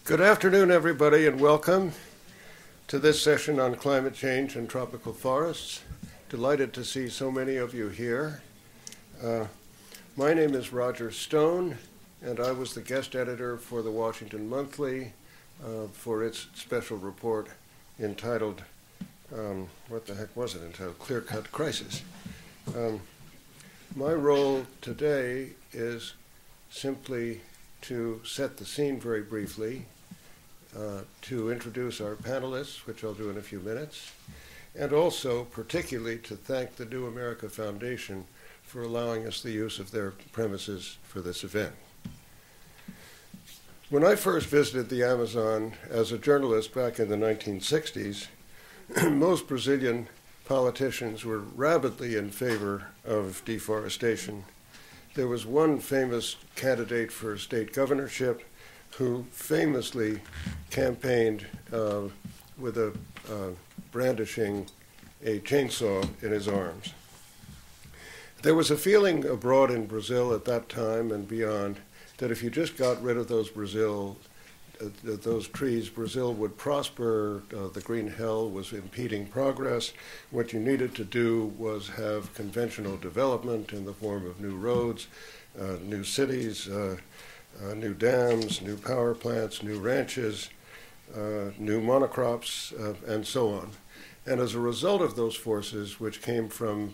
Good afternoon, everybody, and welcome to this session on climate change and tropical forests. Delighted to see so many of you here. My name is Roger Stone, and I was the guest editor for the Washington Monthly for its special report entitled, what the heck was it entitled? Clear-Cut Crisis. My role today is simply to set the scene very briefly, to introduce our panelists, which I'll do in a few minutes, and also particularly to thank the New America Foundation for allowing us the use of their premises for this event. When I first visited the Amazon as a journalist back in the 1960s, most Brazilian politicians were rabidly in favor of deforestation. There was one famous candidate for state governorship who famously campaigned with brandishing a chainsaw in his arms. There was a feeling abroad in Brazil at that time and beyond that if you just got rid of those trees, Brazil would prosper. The green hell was impeding progress. What you needed to do was have conventional development in the form of new roads, new cities, new dams, new power plants, new ranches, new monocrops, and so on. And as a result of those forces, which came from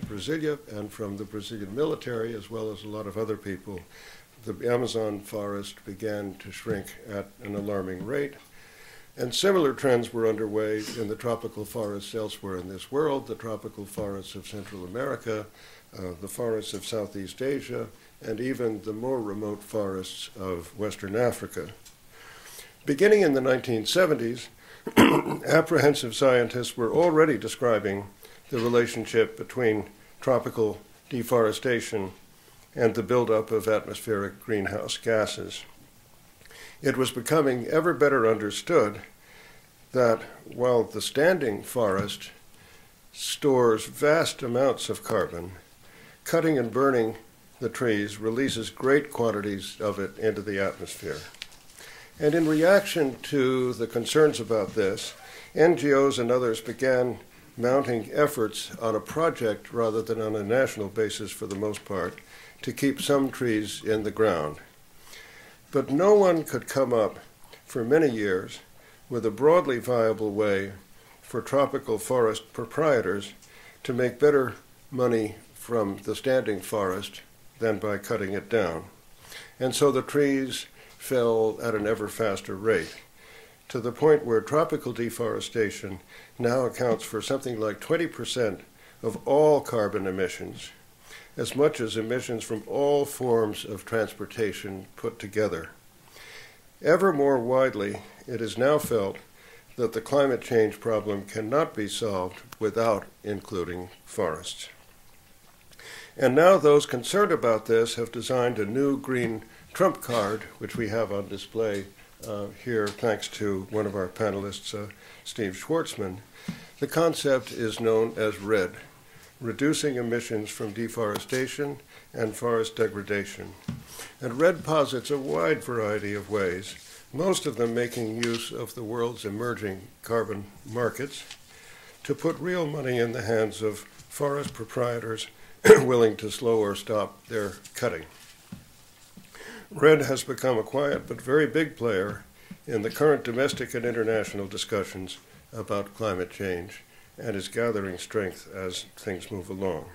Brasilia and from the Brazilian military, as well as a lot of other people, the Amazon forest began to shrink at an alarming rate. And similar trends were underway in the tropical forests elsewhere in this world, the tropical forests of Central America, the forests of Southeast Asia, and even the more remote forests of Western Africa. Beginning in the 1970s, apprehensive scientists were already describing the relationship between tropical deforestation and the buildup of atmospheric greenhouse gases. It was becoming ever better understood that while the standing forest stores vast amounts of carbon, cutting and burning the trees releases great quantities of it into the atmosphere. And in reaction to the concerns about this, NGOs and others began mounting efforts on a project rather than on a national basis for the most part to keep some trees in the ground. But no one could come up for many years with a broadly viable way for tropical forest proprietors to make better money from the standing forest than by cutting it down. And so the trees fell at an ever faster rate, to the point where tropical deforestation now accounts for something like 20% of all carbon emissions, as much as emissions from all forms of transportation put together. Ever more widely, it is now felt that the climate change problem cannot be solved without including forests. And now those concerned about this have designed a new green trump card, which we have on display here thanks to one of our panelists, Steve Schwartzman. The concept is known as REDD, Reducing Emissions from Deforestation and Forest Degradation. And REDD posits a wide variety of ways, most of them making use of the world's emerging carbon markets, to put real money in the hands of forest proprietors willing to slow or stop their cutting. REDD has become a quiet but very big player in the current domestic and international discussions about climate change and is gathering strength as things move along.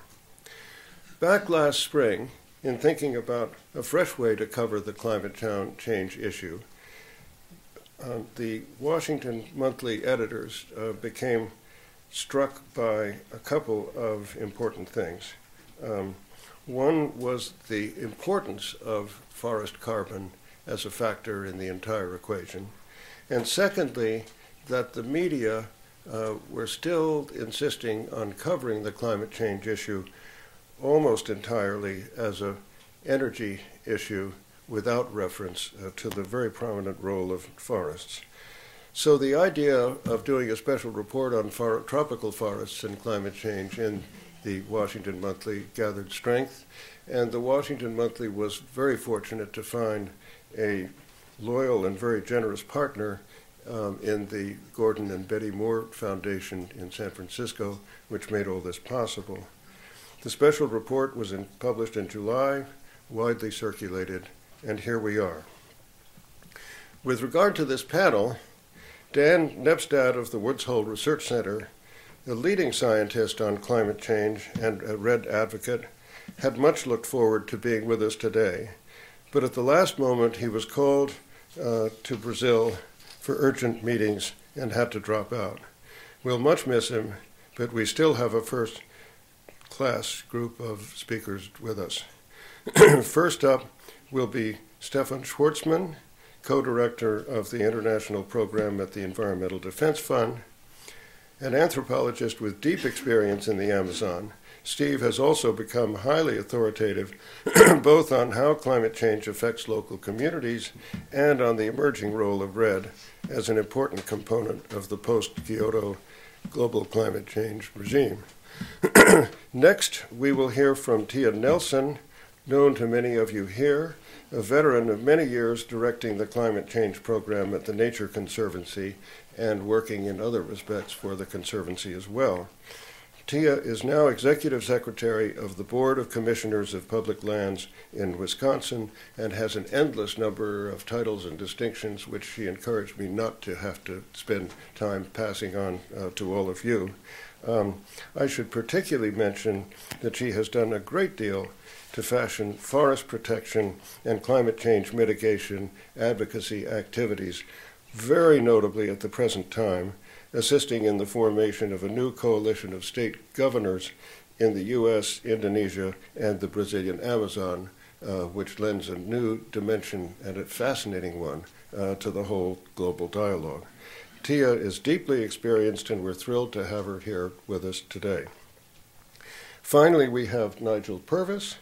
Back last spring, in thinking about a fresh way to cover the climate change issue, the Washington Monthly editors became struck by a couple of important things. One was the importance of forest carbon as a factor in the entire equation. And secondly, that the media were still insisting on covering the climate change issue almost entirely as an energy issue without reference to the very prominent role of forests. So the idea of doing a special report on tropical forests and climate change in the Washington Monthly gathered strength, and the Washington Monthly was very fortunate to find a loyal and very generous partner in the Gordon and Betty Moore Foundation in San Francisco, which made all this possible. The special report was published in July, widely circulated, and here we are. With regard to this panel, Dan Nepstad of the Woods Hole Research Center, a leading scientist on climate change and a REDD advocate, had much looked forward to being with us today. But at the last moment, he was called to Brazil for urgent meetings and had to drop out. We'll much miss him, but we still have a first-class group of speakers with us. First up will be Stefan Schwartzman, co-director of the International Program at the Environmental Defense Fund. An anthropologist with deep experience in the Amazon, Steve has also become highly authoritative both on how climate change affects local communities and on the emerging role of REDD as an important component of the post-Kyoto global climate change regime. Next, we will hear from Tia Nelson, known to many of you here, a veteran of many years directing the climate change program at the Nature Conservancy and working in other respects for the Conservancy as well. Tia is now Executive Secretary of the Board of Commissioners of Public Lands in Wisconsin and has an endless number of titles and distinctions which she encouraged me not to have to spend time passing on to all of you. I should particularly mention that she has done a great deal to fashion forest protection and climate change mitigation advocacy activities, very notably at the present time, assisting in the formation of a new coalition of state governors in the U.S., Indonesia, and the Brazilian Amazon, which lends a new dimension and a fascinating one to the whole global dialogue. Tia is deeply experienced, and we're thrilled to have her here with us today. Finally, we have Nigel Purvis,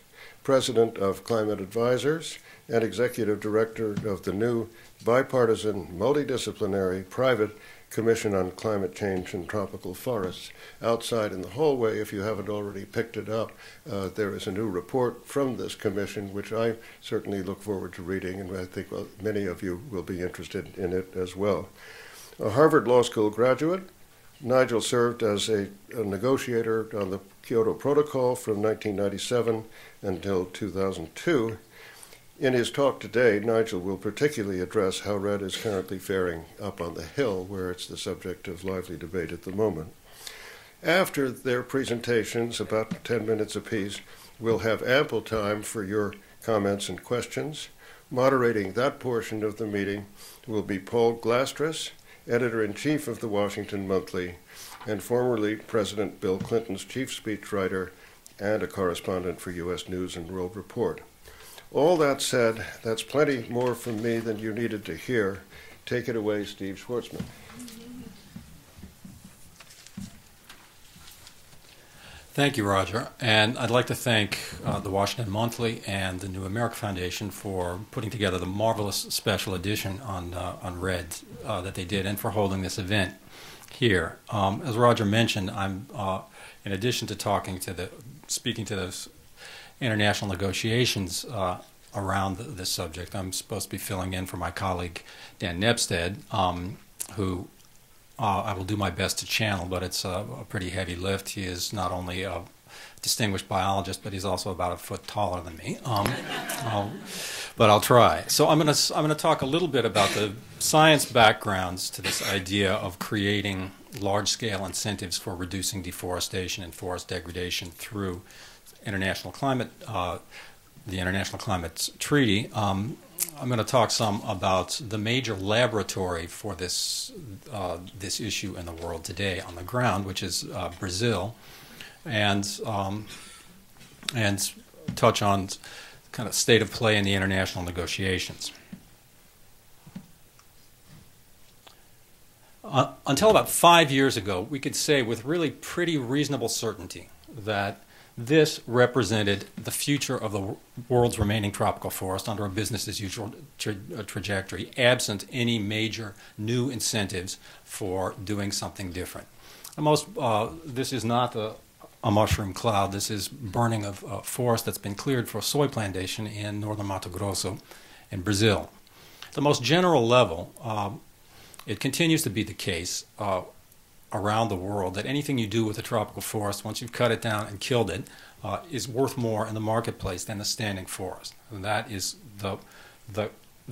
President of Climate Advisors and Executive Director of the new bipartisan, multidisciplinary, private Commission on Climate Change and Tropical Forests. Outside in the hallway, if you haven't already picked it up, there is a new report from this commission, which I certainly look forward to reading, and I think many of you will be interested in it as well. A Harvard Law School graduate, Nigel served as a negotiator on the Kyoto Protocol from 1997 until 2002. In his talk today, Nigel will particularly address how REDD is currently faring up on the Hill, where it's the subject of lively debate at the moment. After their presentations, about 10 minutes apiece, we'll have ample time for your comments and questions. Moderating that portion of the meeting will be Paul Glastras, editor-in-chief of the Washington Monthly, and formerly President Bill Clinton's chief speechwriter and a correspondent for U.S. News and World Report. All that said, that's plenty more from me than you needed to hear. Take it away, Steve Schwartzman. Thank you, Roger. And I'd like to thank the Washington Monthly and the New America Foundation for putting together the marvelous special edition on REDD that they did, and for holding this event here. As Roger mentioned, I'm in addition to speaking to those international negotiations around this subject, I'm supposed to be filling in for my colleague Dan Nepstad, who I will do my best to channel, but it's a pretty heavy lift. He is not only a distinguished biologist, but he's also about a foot taller than me. But I'll try. So I'm going to talk a little bit about the science backgrounds to this idea of creating large-scale incentives for reducing deforestation and forest degradation through international climate, the International Climate Treaty. I'm going to talk some about the major laboratory for this issue in the world today on the ground, which is Brazil, and touch on kind of state of play in the international negotiations. Until about 5 years ago, we could say with really pretty reasonable certainty that this represented the future of the world's remaining tropical forest under a business-as-usual trajectory, absent any major new incentives for doing something different. This is not a mushroom cloud. This is burning of forest that's been cleared for soy plantation in northern Mato Grosso in Brazil. the most general level, it continues to be the case around the world that anything you do with a tropical forest, once you've cut it down and killed it, is worth more in the marketplace than the standing forest. And that is the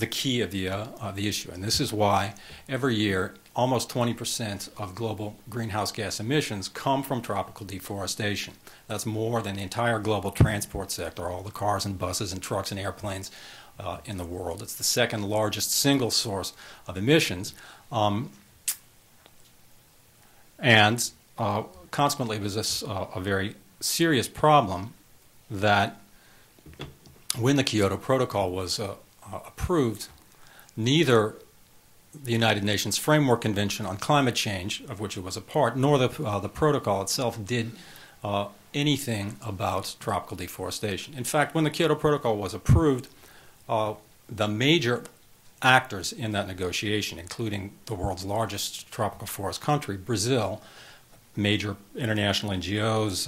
key of the issue. And this is why every year almost 20% of global greenhouse gas emissions come from tropical deforestation. That's more than the entire global transport sector, all the cars and buses and trucks and airplanes in the world. It's the second largest single source of emissions. Consequently, it was a very serious problem that when the Kyoto Protocol was approved, neither the United Nations Framework Convention on Climate Change, of which it was a part, nor the protocol itself did anything about tropical deforestation. In fact, when the Kyoto Protocol was approved, the major actors in that negotiation, including the world's largest tropical forest country, Brazil, major international NGOs,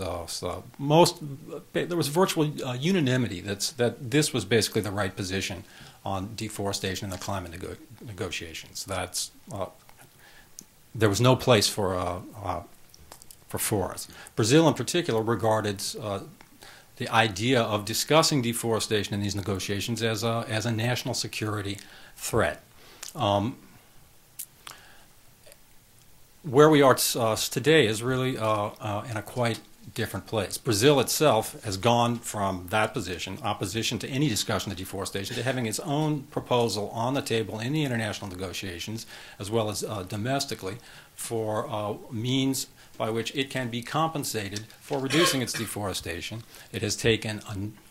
there was virtual unanimity that this was basically the right position on deforestation in the climate negotiations. There was no place for forests. Brazil, in particular, regarded the idea of discussing deforestation in these negotiations as a national security threat. Where we are today is really in a quite different place. Brazil itself has gone from that position, opposition to any discussion of deforestation, to having its own proposal on the table in the international negotiations, as well as domestically, for means by which it can be compensated for reducing its deforestation. It has taken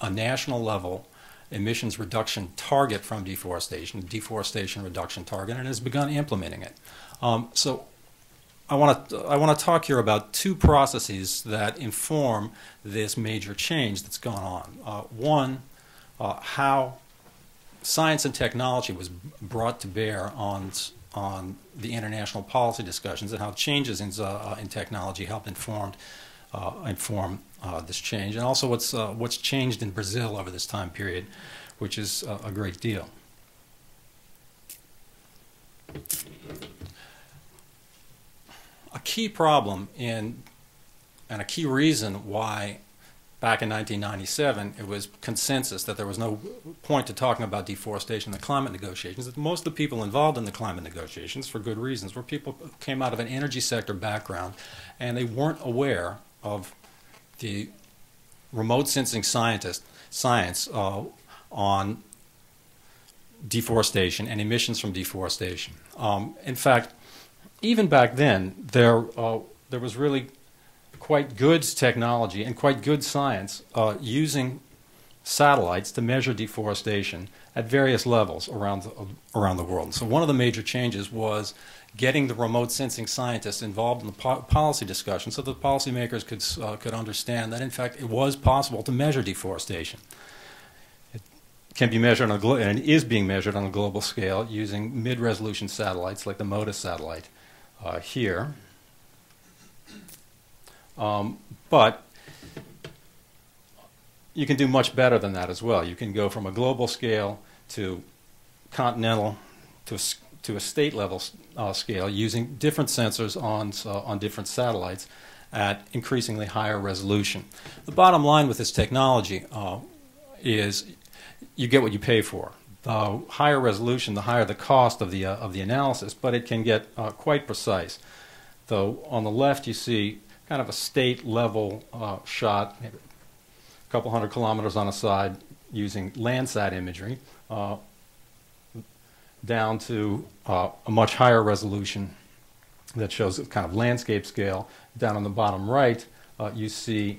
a national level emissions reduction target from deforestation, deforestation reduction target, and has begun implementing it. So I want to talk here about two processes that inform this major change that's gone on. One, how science and technology was brought to bear on the international policy discussions, and how changes in technology helped inform this change, and also what's changed in Brazil over this time period, which is a great deal. A key problem and a key reason why back in 1997 it was consensus that there was no point to talking about deforestation in the climate negotiations, that most of the people involved in the climate negotiations, for good reasons, were people who came out of an energy sector background, and they weren't aware of the remote sensing science on deforestation and emissions from deforestation. In fact, even back then, there was really quite good technology and quite good science using satellites to measure deforestation at various levels around the world. So one of the major changes was getting the remote sensing scientists involved in the policy discussion, so that policymakers could understand that, in fact, it was possible to measure deforestation. It can be measured and is being measured on a global scale using mid-resolution satellites like the MODIS satellite here. But you can do much better than that as well. You can go from a global scale to continental to a state level scale using different sensors on different satellites at increasingly higher resolution. The bottom line with this technology is you get what you pay for. The higher resolution, the higher the cost of the analysis, but it can get quite precise. Though on the left you see kind of a state level shot, maybe a couple hundred kilometers on a side using Landsat imagery, down to a much higher resolution that shows a kind of landscape scale. Down on the bottom right, you see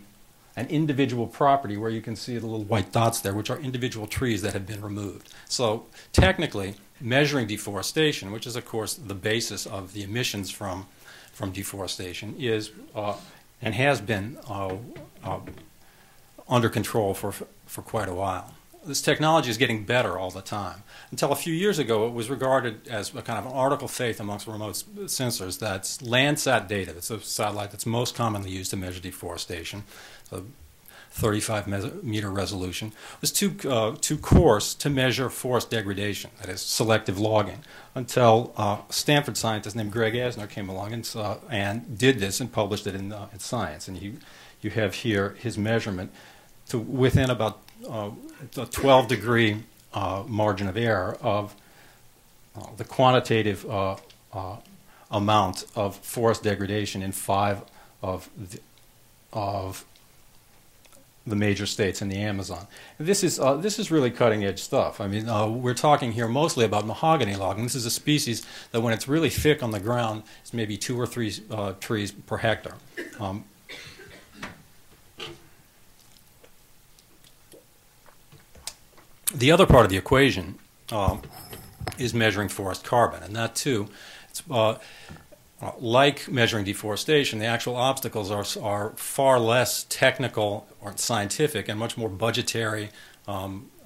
an individual property where you can see the little white dots there, which are individual trees that have been removed. So technically, measuring deforestation, which is, of course, the basis of the emissions from deforestation, is and has been under control for quite a while. This technology is getting better all the time. Until a few years ago, it was regarded as a kind of an article of faith amongst remote sensors that's Landsat data. It's a satellite that's most commonly used to measure deforestation. So 35-meter resolution, was too coarse to measure forest degradation, that is, selective logging, until a Stanford scientist named Greg Asner came along and did this and published it in Science. And you have here his measurement to within about a 12-degree margin of error of the quantitative amount of forest degradation in 5 of the major states in the Amazon. This is really cutting-edge stuff. I mean, we're talking here mostly about mahogany logging. This is a species that, when it's really thick on the ground, is maybe 2 or 3 trees per hectare. The other part of the equation is measuring forest carbon, and that too, it's, like measuring deforestation, the actual obstacles are far less technical or scientific and much more budgetary,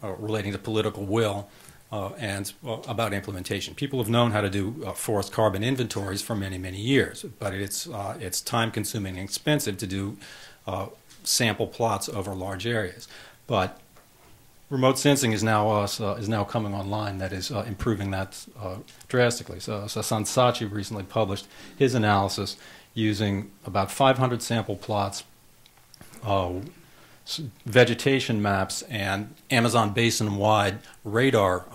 relating to political will and about implementation. People have known how to do forest carbon inventories for many, many years, but it's time-consuming and expensive to do sample plots over large areas. But remote sensing is now coming online that is improving that drastically. So San Sachi recently published his analysis using about 500 sample plots, vegetation maps, and Amazon basin-wide radar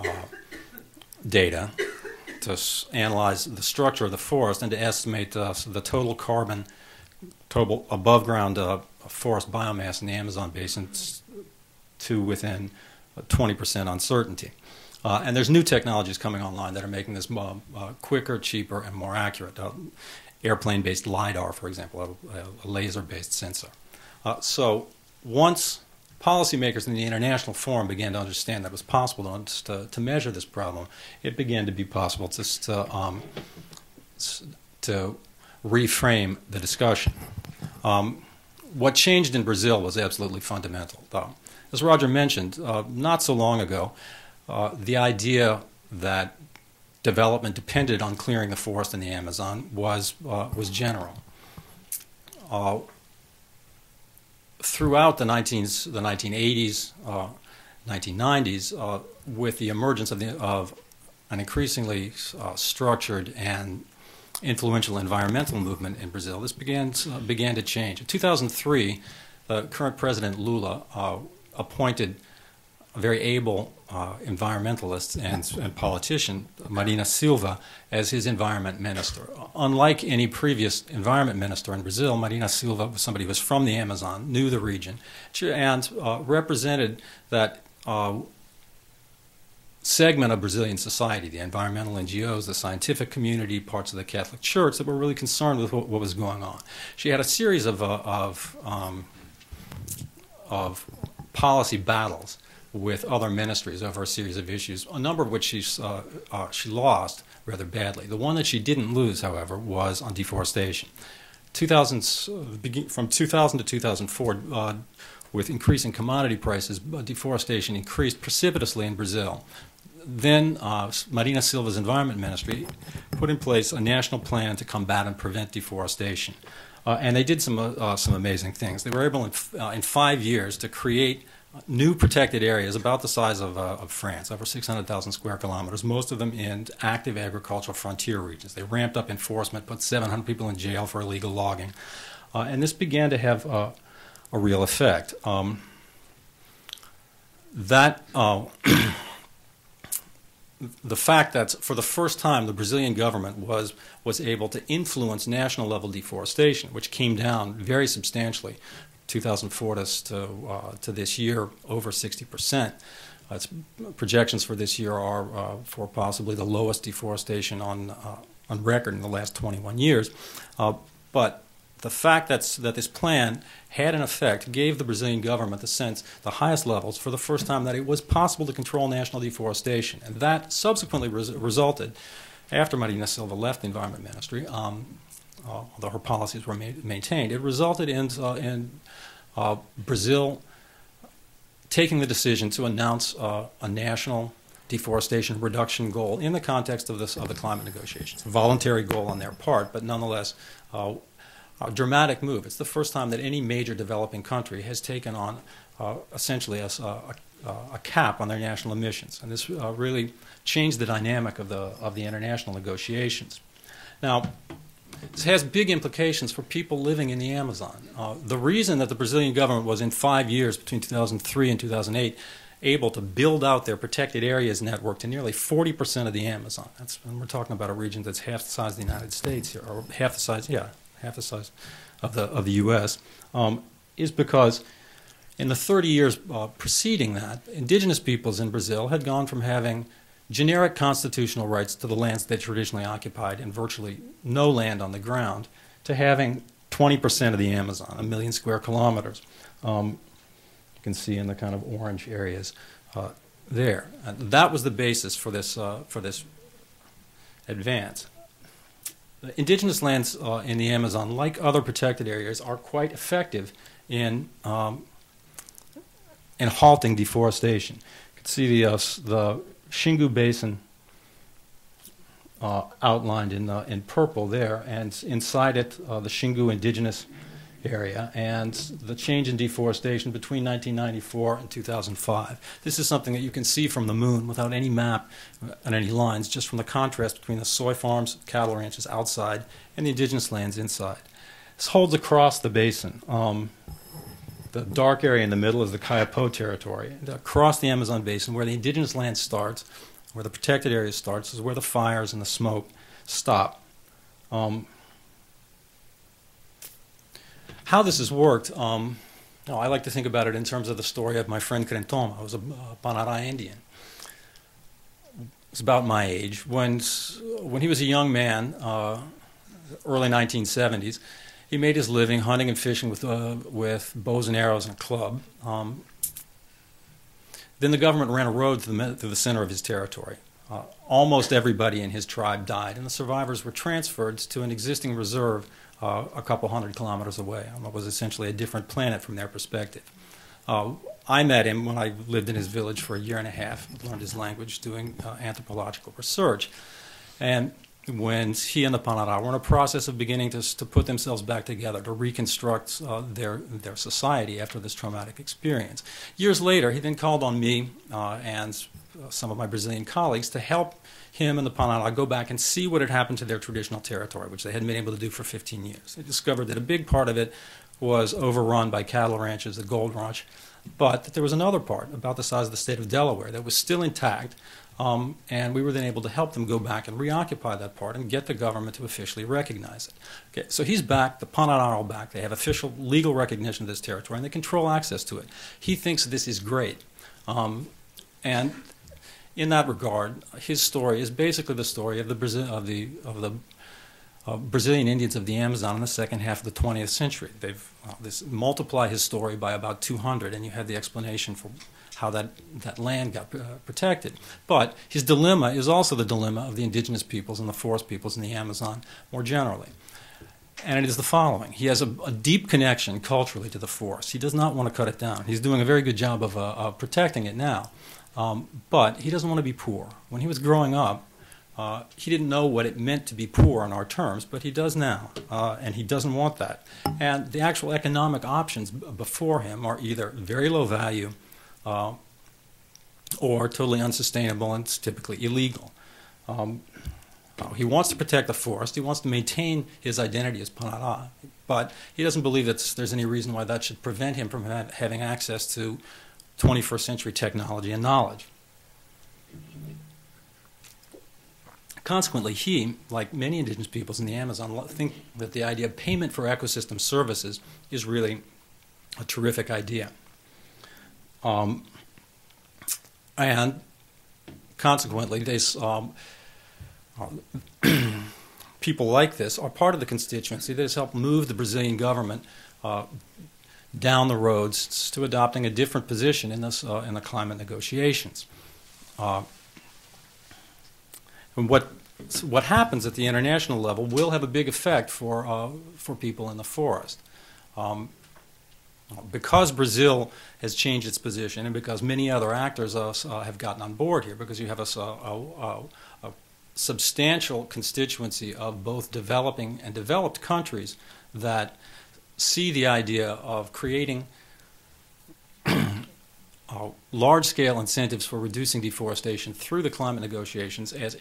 data to analyze the structure of the forest and to estimate the total carbon, total above-ground forest biomass in the Amazon basin to within 20% uncertainty. And there's new technologies coming online that are making this quicker, cheaper, and more accurate. Airplane-based LiDAR, for example, a laser-based sensor. So once policymakers in the international forum began to understand that it was possible to measure this problem, it began to be possible to reframe the discussion. What changed in Brazil was absolutely fundamental, though. As Roger mentioned, not so long ago, the idea that development depended on clearing the forest in the Amazon was general. Throughout the 1980s, 1990s, with the emergence of an increasingly structured and influential environmental movement in Brazil, this began to change. In 2003, the current President Lula appointed a very able environmentalist and politician, Marina Silva, as his environment minister. Unlike any previous environment minister in Brazil, Marina Silva was somebody who was from the Amazon, knew the region, and represented that segment of Brazilian society, the environmental NGOs, the scientific community, parts of the Catholic Church that were really concerned with what was going on. She had a series of policy battles with other ministries over a series of issues, a number of which she lost rather badly. The one that she didn't lose, however, was on deforestation. From 2000 to 2004, with increasing commodity prices, deforestation increased precipitously in Brazil. Then Marina Silva's Environment Ministry put in place a national plan to combat and prevent deforestation. And they did some amazing things. They were able in 5 years to create new protected areas about the size of France, over 600,000 square kilometers, most of them in active agricultural frontier regions. They ramped up enforcement, put 700 people in jail for illegal logging. And this began to have a real effect. The fact that for the first time the Brazilian government was able to influence national level deforestation, which came down very substantially, 2004 to this year, over 60%. Projections for this year are for possibly the lowest deforestation on record in the last 21 years. But the fact that this plan had an effect gave the Brazilian government the sense, the highest levels, for the first time, that it was possible to control national deforestation. And that subsequently resulted, after Marina Silva left the Environment Ministry, although her policies were maintained, it resulted in Brazil taking the decision to announce a national deforestation reduction goal in the context of the climate negotiations. A voluntary goal on their part, but nonetheless a dramatic move. It's the first time that any major developing country has taken on essentially a cap on their national emissions, and this really changed the dynamic of the international negotiations. Now, this has big implications for people living in the Amazon. The reason that the Brazilian government was in 5 years, between 2003 and 2008, able to build out their protected areas network to nearly 40% of the Amazon. And we're talking about a region that's half the size of the United States here, or half the size of the U.S., is because in the 30 years preceding that, indigenous peoples in Brazil had gone from having generic constitutional rights to the lands they traditionally occupied and virtually no land on the ground to having 20% of the Amazon, 1 million square kilometers. You can see in the kind of orange areas there. And that was the basis for this advance. The indigenous lands in the Amazon, like other protected areas, are quite effective in halting deforestation. You can see the Xingu Basin outlined in purple there, and inside it the Xingu indigenous area, and the change in deforestation between 1994 and 2005. This is something that you can see from the moon without any map and any lines, just from the contrast between the soy farms, cattle ranches outside, and the indigenous lands inside. This holds across the basin. The dark area in the middle is the Kayapo territory. And across the Amazon basin, where the indigenous land starts, where the protected area starts, is where the fires and the smoke stop. How this has worked, I like to think about it in terms of the story of my friend Crentoma, who was a Panara Indian. He's about my age. When he was a young man, early 1970s, he made his living hunting and fishing with bows and arrows and a club. Then the government ran a road through the center of his territory. Almost everybody in his tribe died, and the survivors were transferred to an existing reserve a couple hundred kilometers away. It was essentially a different planet from their perspective. I met him when I lived in his village for a year and a half, learned his language, doing anthropological research. And when he and the Panara were in a process of beginning to put themselves back together, to reconstruct their society after this traumatic experience. Years later, he then called on me and some of my Brazilian colleagues to help him and the Panara go back and see what had happened to their traditional territory, which they hadn't been able to do for 15 years. They discovered that a big part of it was overrun by cattle ranches, the gold rush, but that there was another part, about the size of the state of Delaware, that was still intact, and we were then able to help them go back and reoccupy that part and get the government to officially recognize it. Okay, so he's back, the Panara are back, they have official legal recognition of this territory, and they control access to it. He thinks this is great. And in that regard, his story is basically the story of the Brazilian Indians of the Amazon in the second half of the 20th century. They've multiply his story by about 200, and you have the explanation for how that land got protected. But his dilemma is also the dilemma of the indigenous peoples and the forest peoples in the Amazon more generally. And it is the following. He has a deep connection culturally to the forest. He does not want to cut it down. He's doing a very good job of protecting it now. But he doesn't want to be poor. When he was growing up, he didn't know what it meant to be poor in our terms, but he does now, and he doesn't want that. And the actual economic options before him are either very low value or totally unsustainable, and it's typically illegal. He wants to protect the forest. He wants to maintain his identity as Panara, but he doesn't believe that there's any reason why that should prevent him from having access to 21st century technology and knowledge. Consequently, he, like many indigenous peoples in the Amazon, think that the idea of payment for ecosystem services is really a terrific idea. And consequently, people like this are part of the constituency that has helped move the Brazilian government down the roads to adopting a different position in the climate negotiations. And what happens at the international level will have a big effect for people in the forest. Because Brazil has changed its position, and because many other actors have gotten on board here, because you have a substantial constituency of both developing and developed countries that see the idea of creating large-scale incentives for reducing deforestation through the climate negotiations as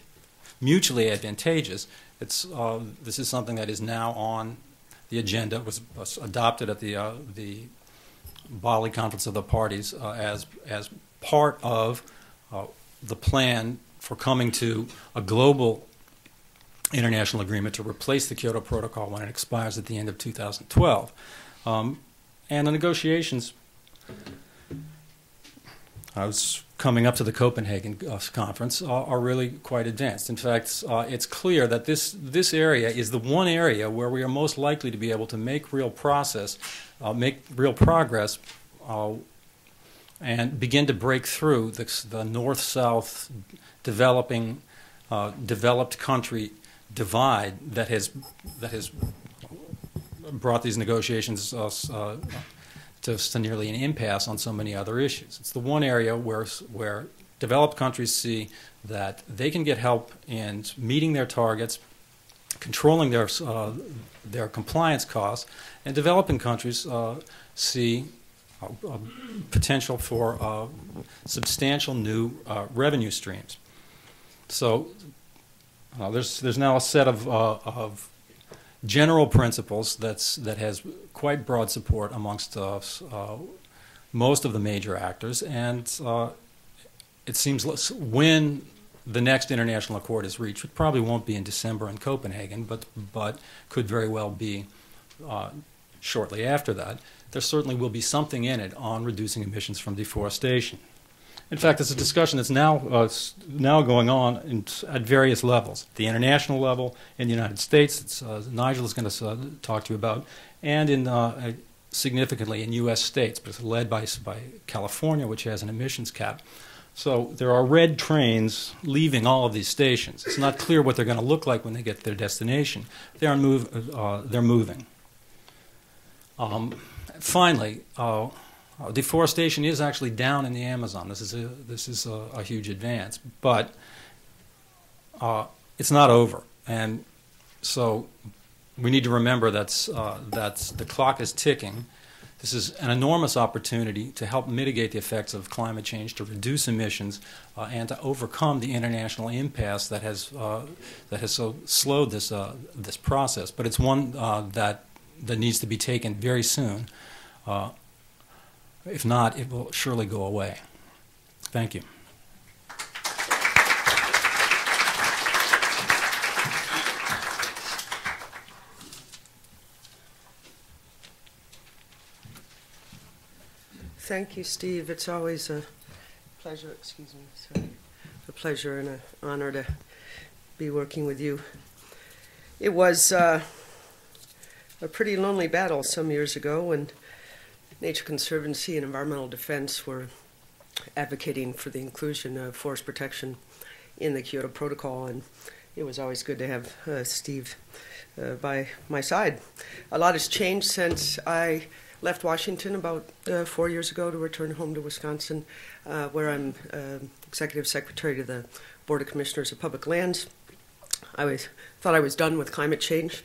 mutually advantageous. This is something that is now on the agenda, was adopted at the Bali Conference of the Parties as part of the plan for coming to a global international agreement to replace the Kyoto Protocol when it expires at the end of 2012. And the negotiations, I was coming up to the Copenhagen conference, are really quite advanced. In fact, it's clear that this area is the one area where we are most likely to be able to make real progress, and begin to break through the north-south developed country divide that has brought these negotiations to nearly an impasse on so many other issues. It's the one area where developed countries see that they can get help in meeting their targets, controlling their compliance costs, and developing countries see potential for substantial new revenue streams. So there's now a set of general principles that has quite broad support amongst most of the major actors, and it seems when the next international accord is reached, it probably won't be in December in Copenhagen, but could very well be shortly after that, there certainly will be something in it on reducing emissions from deforestation. In fact, it's a discussion that's now going on at various levels. The international level in the United States, Nigel is going to talk to you about, and significantly in U.S. states, but it's led by California, which has an emissions cap. So there are red trains leaving all of these stations. It's not clear what they're going to look like when they get to their destination. They're moving. Finally, deforestation is actually down in the Amazon. This is a huge advance, but it's not over, and so we need to remember that the clock is ticking. This is an enormous opportunity to help mitigate the effects of climate change, to reduce emissions, and to overcome the international impasse that has so slowed this process. But it's one that needs to be taken very soon. If not, it will surely go away. Thank you. Thank you, Steve. It's always a pleasure, a pleasure and an honor to be working with you. It was a pretty lonely battle some years ago when Nature Conservancy and Environmental Defense were advocating for the inclusion of forest protection in the Kyoto Protocol, and it was always good to have Steve by my side. A lot has changed since I left Washington about 4 years ago to return home to Wisconsin, where I'm Executive Secretary to the Board of Commissioners of Public Lands. I thought I was done with climate change,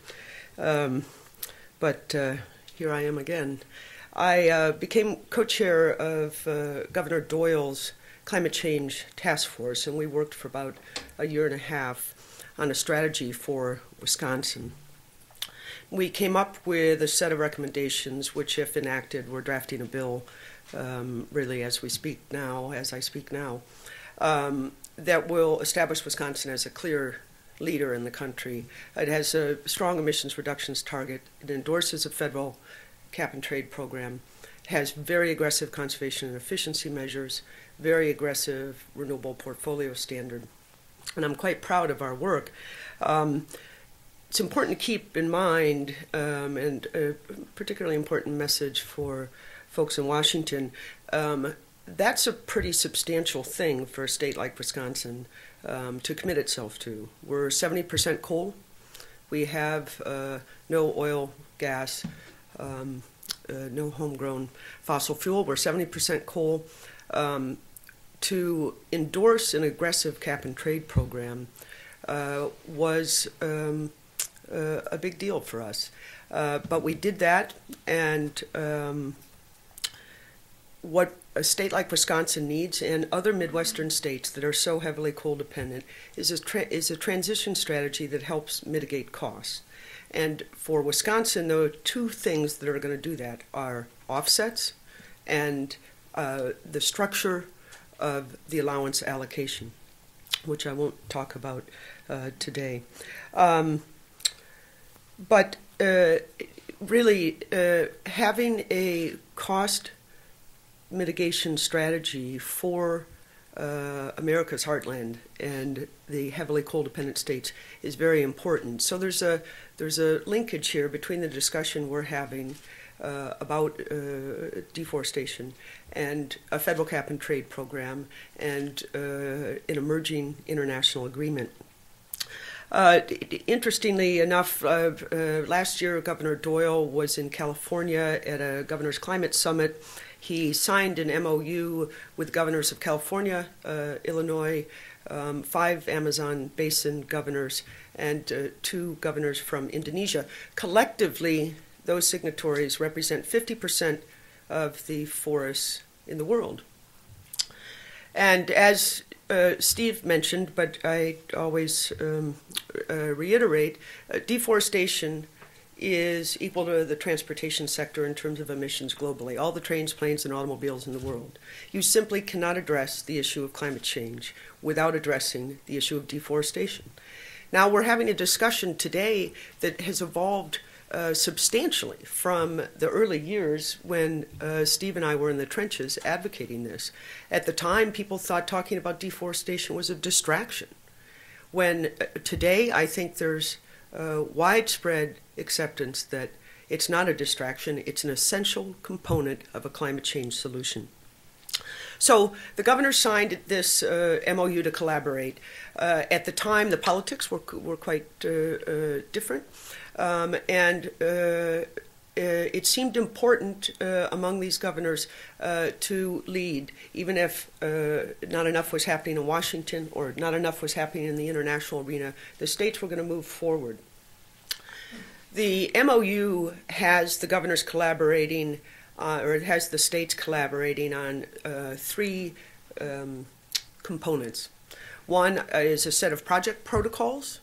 but here I am again. I became co-chair of Governor Doyle's Climate Change Task Force, and we worked for about a year and a half on a strategy for Wisconsin. We came up with a set of recommendations, which, if enacted, we're drafting a bill, really as I speak now, that will establish Wisconsin as a clear leader in the country. It has a strong emissions reductions target. It endorses a federal cap-and-trade program. It has very aggressive conservation and efficiency measures, very aggressive renewable portfolio standard. And I'm quite proud of our work. It's important to keep in mind, and a particularly important message for folks in Washington, that's a pretty substantial thing for a state like Wisconsin to commit itself to. We're 70% coal. We have no oil, gas, no homegrown fossil fuel. We're 70% coal. To endorse an aggressive cap-and-trade program was a big deal for us. But we did that, and what a state like Wisconsin needs, and other Midwestern states that are so heavily coal dependent, is a transition strategy that helps mitigate costs. And for Wisconsin, there are two things that are going to do that: are offsets and the structure of the allowance allocation, which I won't talk about today. But really, having a cost mitigation strategy for America's heartland and the heavily coal-dependent states is very important. So there's a linkage here between the discussion we're having about deforestation and a federal cap-and-trade program and an emerging international agreement. Interestingly enough, last year Governor Doyle was in California at a governor's climate summit. He signed an MOU with governors of California, Illinois, 5 Amazon basin governors, and 2 governors from Indonesia. Collectively, those signatories represent 50% of the forests in the world. And as Steve mentioned, but I always reiterate, deforestation is equal to the transportation sector in terms of emissions globally, all the trains, planes, and automobiles in the world. You simply cannot address the issue of climate change without addressing the issue of deforestation. Now, we're having a discussion today that has evolved substantially from the early years when Steve and I were in the trenches advocating this. At the time, people thought talking about deforestation was a distraction. When today, I think there's widespread acceptance that it's not a distraction, it's an essential component of a climate change solution. So the governor signed this MOU to collaborate. At the time, the politics were quite different, and it seemed important among these governors to lead, even if not enough was happening in Washington or not enough was happening in the international arena. The states were going to move forward. The MOU has the governors collaborating, or it has the states collaborating on 3 components. One is a set of project protocols,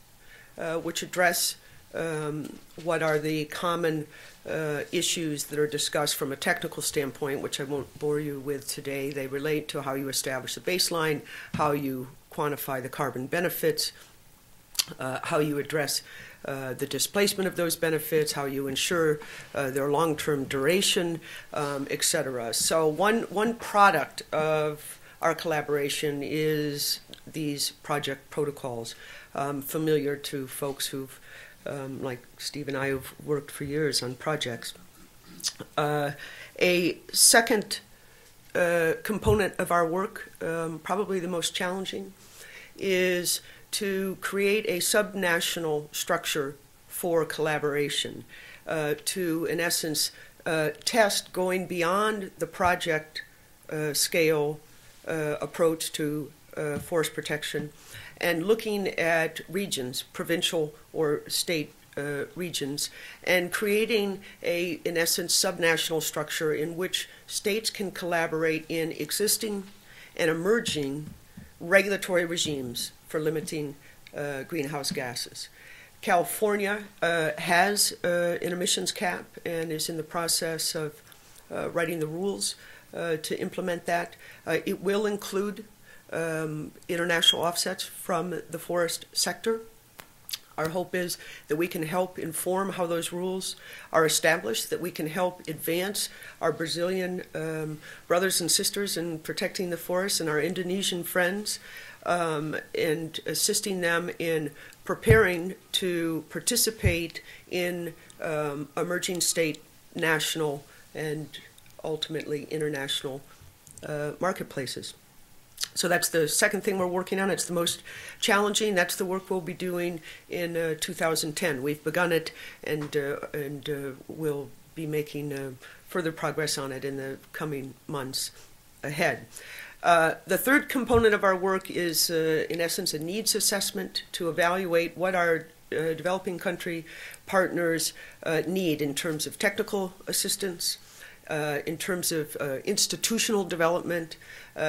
which address what are the common issues that are discussed from a technical standpoint, which I won't bore you with today. They relate to how you establish a baseline, how you quantify the carbon benefits, how you address the displacement of those benefits, how you ensure their long-term duration, etc. So one product of our collaboration is these project protocols, familiar to folks who've, like Steve and I, have worked for years on projects. A second component of our work, probably the most challenging, is to create a subnational structure for collaboration, to, in essence, test going beyond the project scale approach to forest protection and looking at regions, provincial or state regions, and creating a, in essence, subnational structure in which states can collaborate in existing and emerging regulatory regimes for limiting greenhouse gases. California has an emissions cap and is in the process of writing the rules to implement that. It will include international offsets from the forest sector. Our hope is that we can help inform how those rules are established, that we can help advance our Brazilian brothers and sisters in protecting the forests and our Indonesian friends, and assisting them in preparing to participate in emerging state, national, and ultimately international marketplaces. So that's the second thing we're working on. It's the most challenging. That's the work we'll be doing in 2010. We've begun it, and we'll be making further progress on it in the coming months ahead. The third component of our work is, in essence, a needs assessment to evaluate what our developing country partners need in terms of technical assistance, in terms of institutional development,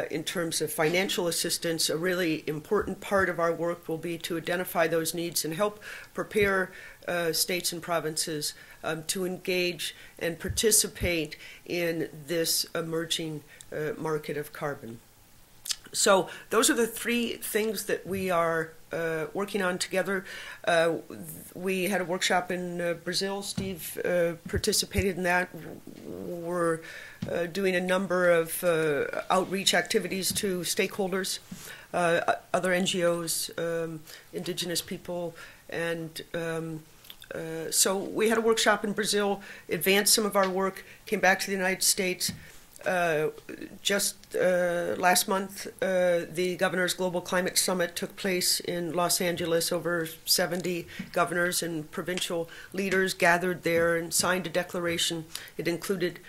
in terms of financial assistance. A really important part of our work will be to identify those needs and help prepare states and provinces to engage and participate in this emerging market of carbon. So those are the three things that we are working on together. We had a workshop in Brazil. Steve participated in that. We're doing a number of outreach activities to stakeholders, other NGOs, indigenous people, and so we had a workshop in Brazil, advanced some of our work, came back to the United States. Just last month, the Governors Global Climate Summit took place in Los Angeles. Over 70 governors and provincial leaders gathered there and signed a declaration. It included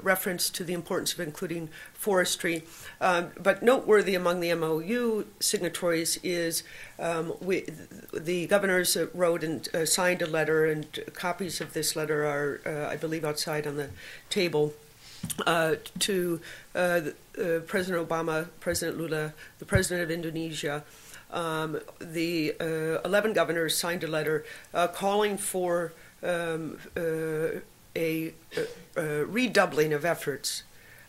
reference to the importance of including forestry. But noteworthy among the MOU signatories is the governors wrote and signed a letter, and copies of this letter are, I believe, outside on the table, to President Obama, President Lula, the President of Indonesia. The 11 governors signed a letter calling for a redoubling of efforts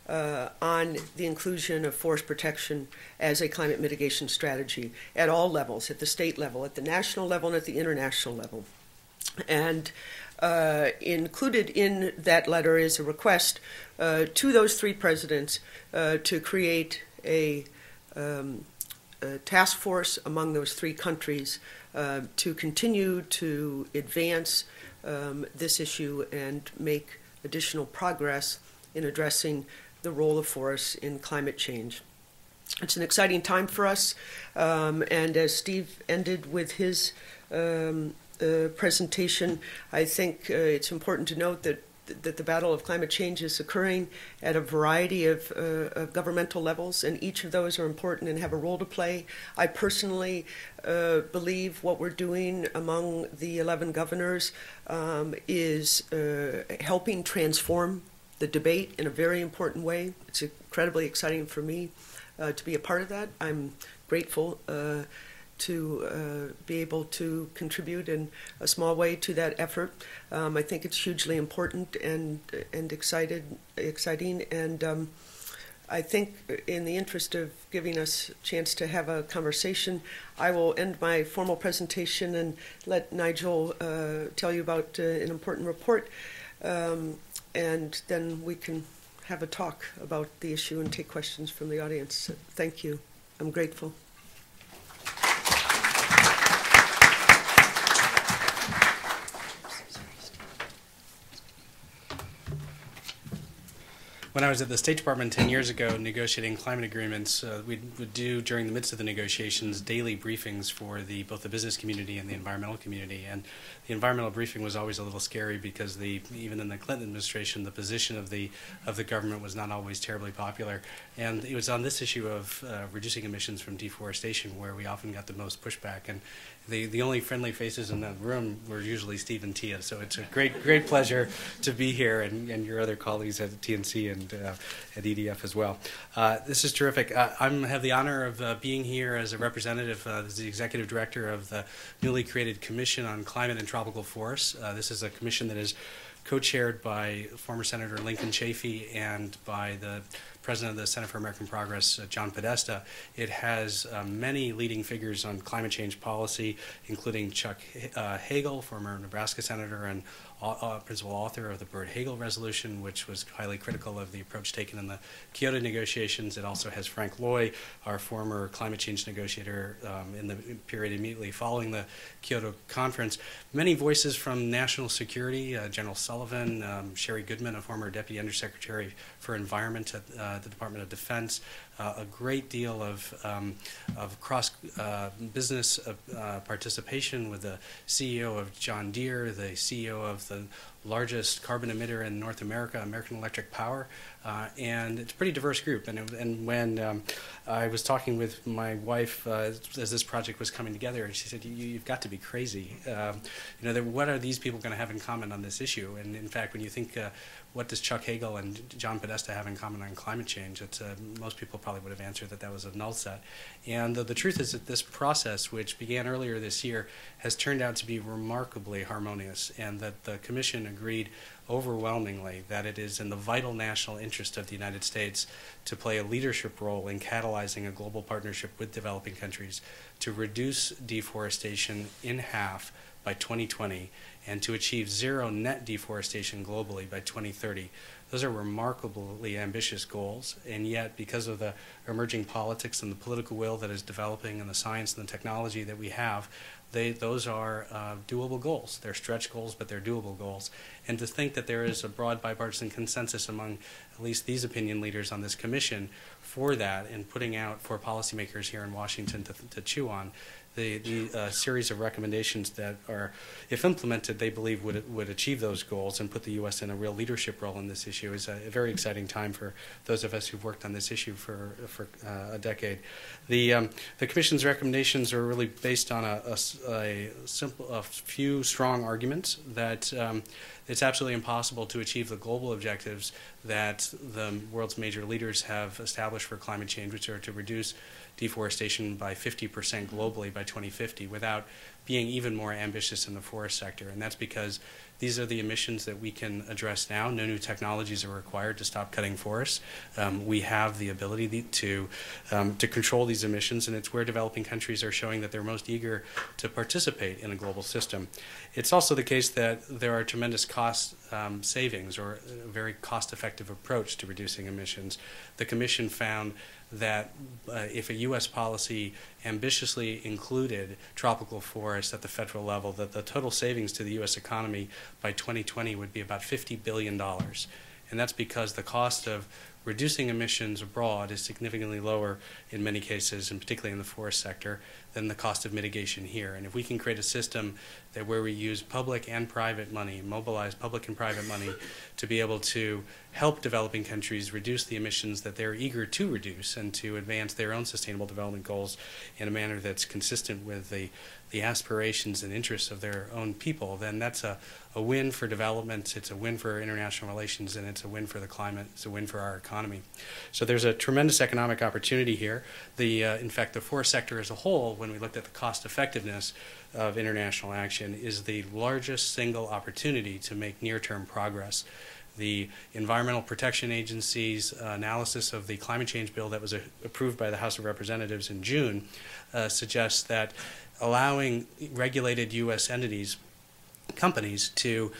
on the inclusion of forest protection as a climate mitigation strategy at all levels, at the state level, at the national level, and at the international level. And included in that letter is a request to those three presidents to create a task force among those three countries to continue to advance this issue and make additional progress in addressing the role of forests in climate change. It's an exciting time for us, and as Steve ended with his presentation, I think it's important to note that the battle of climate change is occurring at a variety of governmental levels, and each of those are important and have a role to play. I personally believe what we're doing among the 11 governors is helping transform the debate in a very important way. It's incredibly exciting for me to be a part of that. I'm grateful to be able to contribute in a small way to that effort. I think it's hugely important and exciting, and I think in the interest of giving us a chance to have a conversation, I will end my formal presentation and let Nigel tell you about an important report, and then we can have a talk about the issue and take questions from the audience. So thank you. I'm grateful. When I was at the State Department 10 years ago negotiating climate agreements, we would do, during the midst of the negotiations, daily briefings for both the business community and the environmental community. And the environmental briefing was always a little scary because even in the Clinton administration, the position of the government was not always terribly popular. And it was on this issue of reducing emissions from deforestation where we often got the most pushback. And the only friendly faces in that room were usually Steve and Tia. So it's a great pleasure to be here, and your other colleagues at TNC and at EDF as well. This is terrific. I have the honor of being here as a representative, as the executive director of the newly created Commission on Climate and Tropical Forests. This is a commission that is co-chaired by former Senator Lincoln Chafee and by the President of the Center for American Progress, John Podesta. It has many leading figures on climate change policy, including Chuck Hagel, former Nebraska Senator and principal author of the Byrd-Hagel Resolution, which was highly critical of the approach taken in the Kyoto negotiations. It also has Frank Loy, our former climate change negotiator in the period immediately following the Kyoto conference. Many voices from national security, General Sullivan, Sherry Goodman, a former Deputy Undersecretary for Environment at the Department of Defense, a great deal of cross-business participation with the CEO of John Deere, the CEO of the largest carbon emitter in North America, American Electric Power, and it's a pretty diverse group. And when I was talking with my wife as this project was coming together, and she said, "You've got to be crazy. What are these people going to have in common on this issue?" And in fact, when you think, what does Chuck Hagel and John Podesta have in common on climate change? Most people probably would have answered that was a null set. And the truth is that this process, which began earlier this year, has turned out to be remarkably harmonious, and that the Commission agreed overwhelmingly that it is in the vital national interest of the United States to play a leadership role in catalyzing a global partnership with developing countries to reduce deforestation in half by 2020 and to achieve zero net deforestation globally by 2030. Those are remarkably ambitious goals, and yet because of the emerging politics and the political will that is developing and the science and the technology that we have, those are doable goals. They're stretch goals, but they're doable goals. And to think that there is a broad bipartisan consensus among at least these opinion leaders on this commission for that, and putting out for policymakers here in Washington to chew on, the series of recommendations that are, if implemented, they believe would achieve those goals and put the U.S. in a real leadership role in this issue is a very exciting time for those of us who've worked on this issue for a decade. The Commission's recommendations are really based on a few strong arguments that it's absolutely impossible to achieve the global objectives that the world's major leaders have established for climate change, which are to reduce deforestation by 50% globally by 2050 without being even more ambitious in the forest sector. And that's because these are the emissions that we can address now. No new technologies are required to stop cutting forests. We have the ability to control these emissions, and it's where developing countries are showing that they're most eager to participate in a global system. It's also the case that there are tremendous cost savings, or a very cost-effective approach to reducing emissions. The Commission found that if a U.S. policy ambitiously included tropical forests at the federal level, that the total savings to the U.S. economy by 2020 would be about $50 billion. And that's because the cost of reducing emissions abroad is significantly lower in many cases, and particularly in the forest sector, than the cost of mitigation here. And if we can create a system that where we use public and private money, mobilize public and private money to be able to help developing countries reduce the emissions that they're eager to reduce and to advance their own sustainable development goals in a manner that's consistent with the aspirations and interests of their own people, then that's a win for development, it's a win for international relations, and it's a win for the climate, it's a win for our economy. So there's a tremendous economic opportunity here. In fact, the forest sector as a whole, when we looked at the cost effectiveness of international action, is the largest single opportunity to make near-term progress. The Environmental Protection Agency's analysis of the climate change bill that was approved by the House of Representatives in June suggests that allowing regulated U.S. entities, companies, to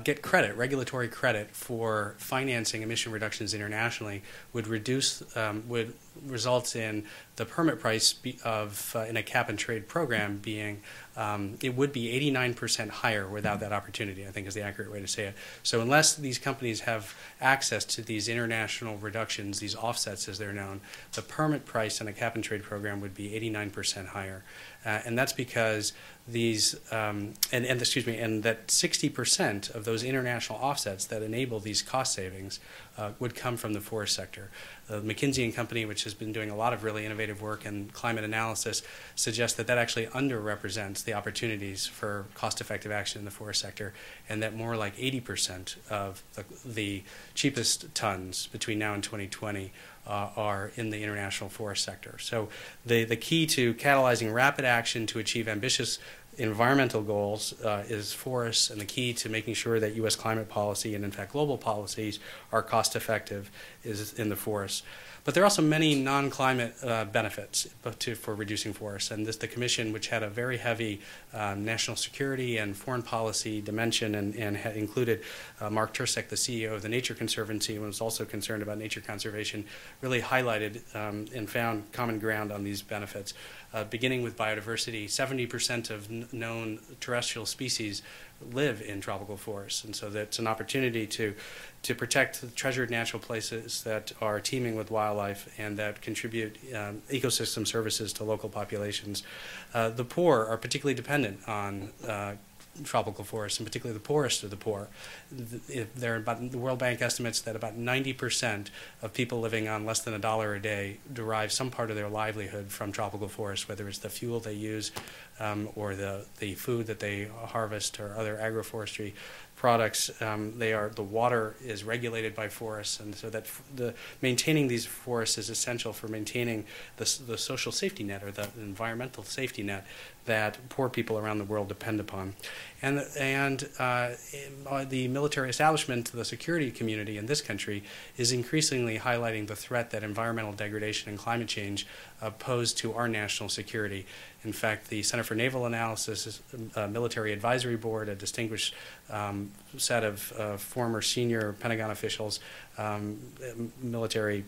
get credit, regulatory credit for financing emission reductions internationally would result in the permit price in a cap and trade program being, it would be 89% higher without that opportunity, I think is the accurate way to say it. So unless these companies have access to these international reductions, these offsets as they're known, the permit price in a cap and trade program would be 89% higher. And that's because these, and that 60% of those international offsets that enable these cost savings would come from the forest sector. McKinsey & Company, which has been doing a lot of really innovative work in climate analysis, suggests that actually underrepresents the opportunities for cost-effective action in the forest sector, and that more like 80% of the cheapest tons between now and 2020 are in the international forest sector. So the key to catalyzing rapid action to achieve ambitious environmental goals is forests, and the key to making sure that U.S. climate policy and, in fact, global policies are cost-effective is in the forests. But there are also many non-climate benefits for reducing forests, and the Commission, which had a very heavy national security and foreign policy dimension, and had included Mark Tursek, the CEO of the Nature Conservancy, and was also concerned about nature conservation, really highlighted and found common ground on these benefits. Beginning with biodiversity, 70% of known terrestrial species live in tropical forests, and so that's an opportunity to protect the treasured natural places that are teeming with wildlife and that contribute ecosystem services to local populations. The poor are particularly dependent on tropical forests, and particularly the poorest of the poor. The World Bank estimates that about 90% of people living on less than $1 a day derive some part of their livelihood from tropical forests, whether it's the fuel they use or the food that they harvest or other agroforestry products. The water is regulated by forests, and so that maintaining these forests is essential for maintaining the social safety net, or the environmental safety net, that poor people around the world depend upon. And the military establishment, the security community in this country, is increasingly highlighting the threat that environmental degradation and climate change pose to our national security. In fact, the Center for Naval Analysis Military Advisory Board, a distinguished set of former senior Pentagon officials, military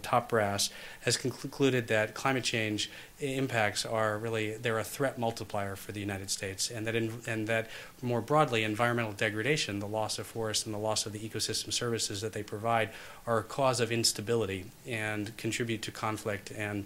top brass, has concluded that climate change impacts are really, they're a threat multiplier for the United States, and that more broadly, environmental degradation, the loss of forests and the loss of the ecosystem services that they provide, are a cause of instability and contribute to conflict and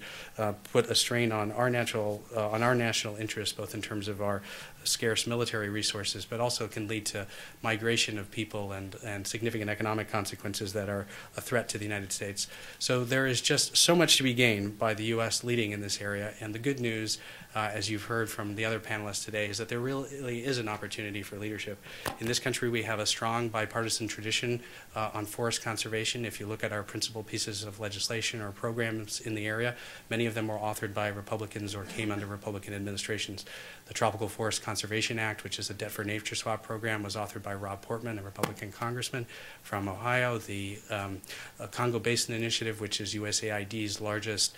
put a strain on our national interests, both in terms of our scarce military resources, but also can lead to migration of people and significant economic consequences that are a threat to the United States. So there is just so much to be gained by the U.S. leading in this area, and the good news, as you've heard from the other panelists today, is that there really is an opportunity for leadership. In this country, we have a strong bipartisan tradition on forest conservation. If you look at our principal pieces of legislation or programs in the area, many of them were authored by Republicans or came under Republican administrations. The Tropical Forest Conservation Act, which is a debt for nature swap program, was authored by Rob Portman, a Republican congressman from Ohio. The Congo Basin Initiative, which is USAID's largest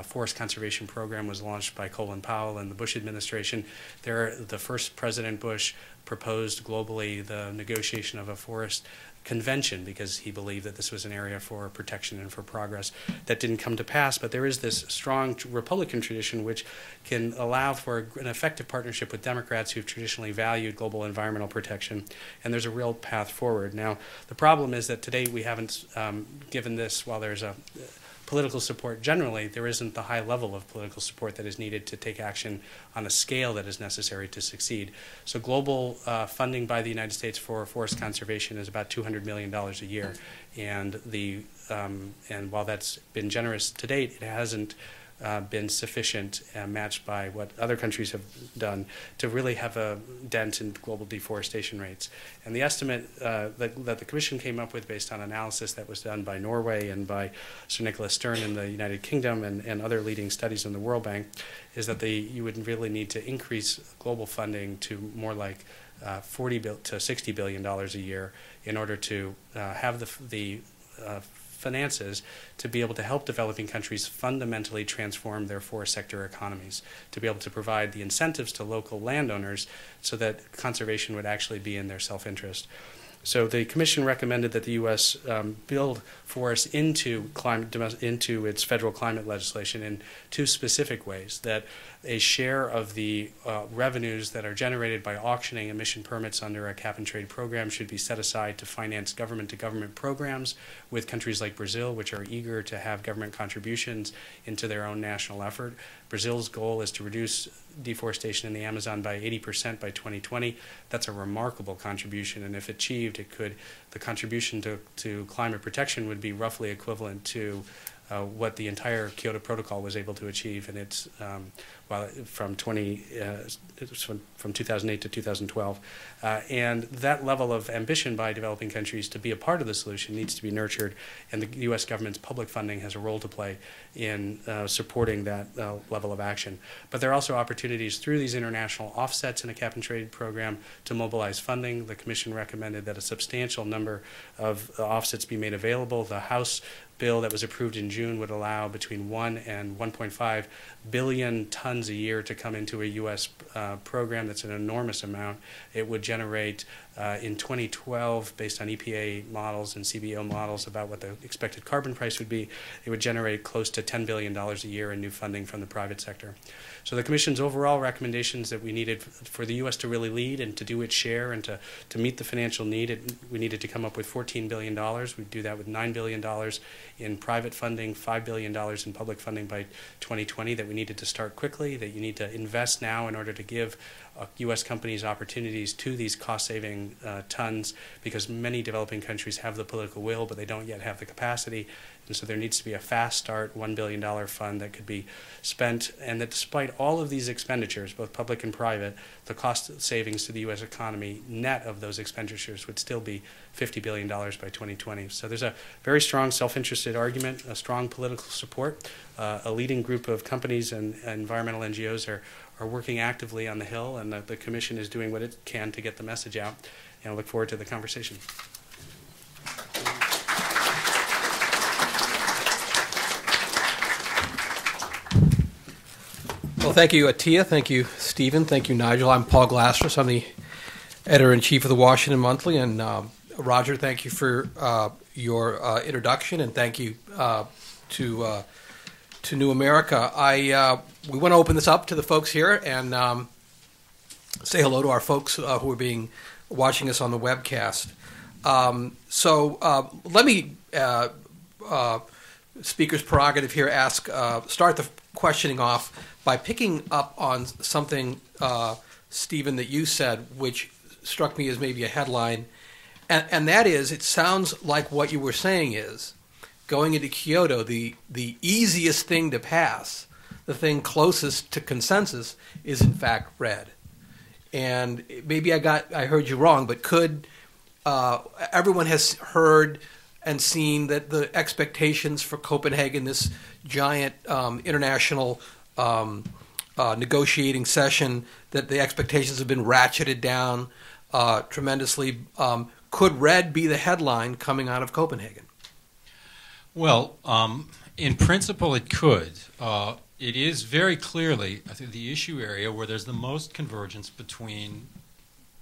forest conservation program, was launched by Colin Powell and the Bush administration. The first President Bush proposed globally the negotiation of a forest convention because he believed that this was an area for protection and for progress. That didn't come to pass, but there is this strong Republican tradition which can allow for an effective partnership with Democrats who've traditionally valued global environmental protection, and there's a real path forward. Now, the problem is that today we haven't given this, while there's a political support generally, there isn't the high level of political support that is needed to take action on a scale that is necessary to succeed. So global funding by the United States for forest conservation is about $200 million a year, and while that's been generous to date, it hasn't been sufficient, matched by what other countries have done to really have a dent in global deforestation rates. And the estimate that the Commission came up with, based on analysis that was done by Norway and by Sir Nicholas Stern in the United Kingdom and other leading studies in the World Bank, is that you would really need to increase global funding to more like $40 to $60 billion a year in order to have the finances to be able to help developing countries fundamentally transform their forest sector economies, to be able to provide the incentives to local landowners so that conservation would actually be in their self-interest. So the Commission recommended that the U.S. build forests into its federal climate legislation in two specific ways: that a share of the revenues that are generated by auctioning emission permits under a cap-and-trade program should be set aside to finance government-to-government programs with countries like Brazil, which are eager to have government contributions into their own national effort. Brazil's goal is to reduce deforestation in the Amazon by 80% by 2020. That's a remarkable contribution, and if achieved, the contribution to climate protection would be roughly equivalent to what the entire Kyoto Protocol was able to achieve in its from 2008 to 2012, and that level of ambition by developing countries to be a part of the solution needs to be nurtured, and the U.S. government's public funding has a role to play in supporting that level of action. But there are also opportunities through these international offsets in a cap-and-trade program to mobilize funding. The Commission recommended that a substantial number of offsets be made available. The House bill that was approved in June would allow between 1 and 1.5 billion tons a year to come into a U.S. program. That's an enormous amount. It would generate In 2012, based on EPA models and CBO models about what the expected carbon price would be, it would generate close to $10 billion a year in new funding from the private sector. So the Commission's overall recommendations that we needed for the U.S. to really lead and to do its share and to meet the financial need, we needed to come up with $14 billion. We'd do that with $9 billion in private funding, $5 billion in public funding by 2020, that we needed to start quickly, that you need to invest now in order to give U.S. companies opportunities to these cost-saving tons, because many developing countries have the political will, but they don't yet have the capacity. And so there needs to be a fast start, $1 billion fund that could be spent, and that despite all of these expenditures, both public and private, the cost savings to the U.S. economy, net of those expenditures, would still be $50 billion by 2020. So there's a very strong self-interested argument, a strong political support. A leading group of companies and environmental NGOs are working actively on the Hill, and the Commission is doing what it can to get the message out. And I look forward to the conversation. Well, thank you, Atia. Thank you, Stephen. Thank you, Nigel. I'm Paul Glastris. I'm the editor-in-chief of the Washington Monthly. And Roger, thank you for your introduction, and thank you to New America. We want to open this up to the folks here and say hello to our folks who are watching us on the webcast. So let me, speaker's prerogative here, start the questioning off by picking up on something, Stephen, that you said, which struck me as maybe a headline, and that is, it sounds like what you were saying is, going into Kyoto, the easiest thing to pass, the thing closest to consensus, is in fact REDD. And maybe I heard you wrong, but could everyone has heard and seen that the expectations for Copenhagen, this giant international negotiating session, that the expectations have been ratcheted down tremendously. Could REDD be the headline coming out of Copenhagen? Well, in principle, it could. It is very clearly, I think, the issue area where there's the most convergence between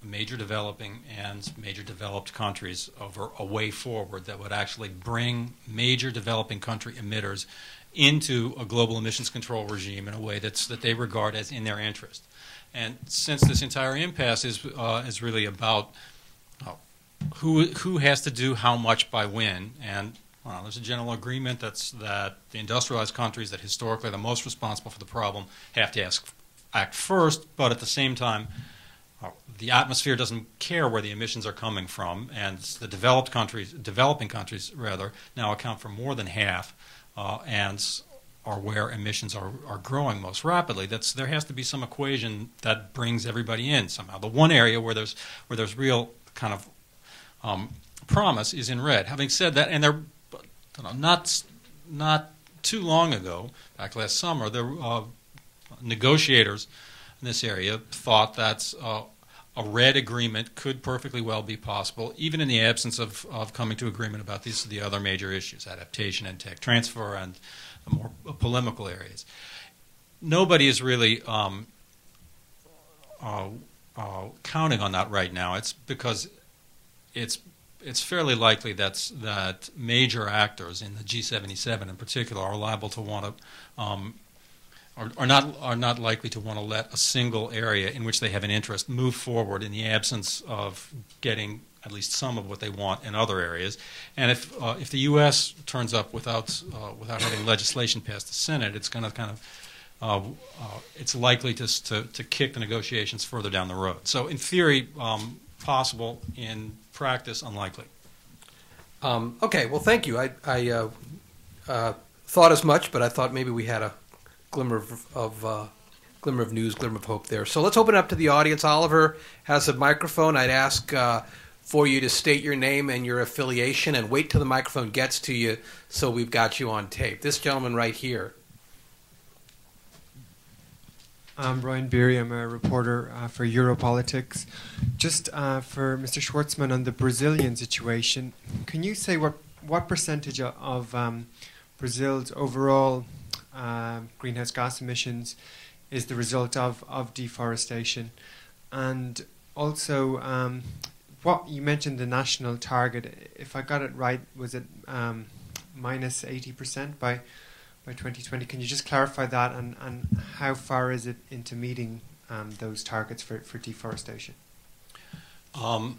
major developing and major developed countries over a way forward that would actually bring major developing country emitters into a global emissions control regime in a way that they regard as in their interest. And since this entire impasse is really about who has to do how much by when, and there's a general agreement that the industrialized countries that historically are the most responsible for the problem have to act first, but at the same time, the atmosphere doesn't care where the emissions are coming from, and the developing countries rather, now account for more than half, and are where emissions are growing most rapidly. There has to be some equation that brings everybody in somehow. The one area where there's real kind of promise is in REDD. Having said that, and they're not too long ago, back last summer, the negotiators in this area thought that a REDD agreement could perfectly well be possible, even in the absence of coming to agreement about the other major issues, adaptation and tech transfer and the more polemical areas. Nobody is really counting on that right now. It's because it's fairly likely that major actors in the G77 in particular are liable to want to are not likely to want to let a single area in which they have an interest move forward in the absence of getting at least some of what they want in other areas. And if the U.S. turns up without having legislation past the Senate, it's going to kind of it's likely to kick the negotiations further down the road. So in theory, possible. In practice, unlikely. Okay. Well, thank you. I thought as much, but I thought maybe we had a glimmer of news, glimmer of hope there. So let's open it up to the audience. Oliver has a microphone. I'd ask for you to state your name and your affiliation, and wait till the microphone gets to you so we've got you on tape. This gentleman right here. I'm Brian Beery. I'm a reporter for Europolitics. Just for Mr. Schwartzman on the Brazilian situation, can you say what percentage of Brazil's overall greenhouse gas emissions is the result of deforestation? And also, what you mentioned the national target. If I got it right, was it minus 80% by 2020? Can you just clarify that, and how far is it into meeting those targets for deforestation? Well,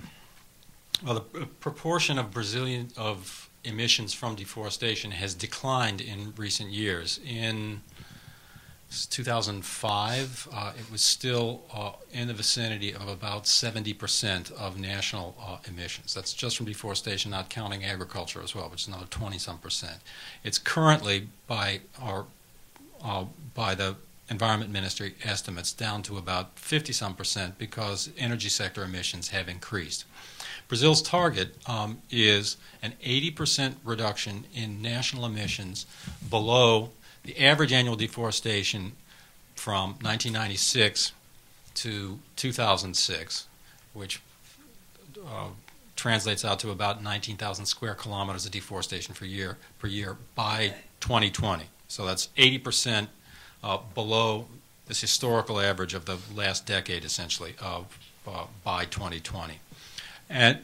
the proportion of emissions from deforestation has declined in recent years. In 2005, it was still in the vicinity of about 70% of national emissions. That's just from deforestation, not counting agriculture as well, which is another 20-some%. It's currently, by the Environment Ministry estimates, down to about 50-some% because energy sector emissions have increased. Brazil's target is an 80% reduction in national emissions below the average annual deforestation from 1996 to 2006, which translates out to about 19,000 square kilometers of deforestation per year by 2020. So that's 80% below this historical average of the last decade, essentially, by 2020. And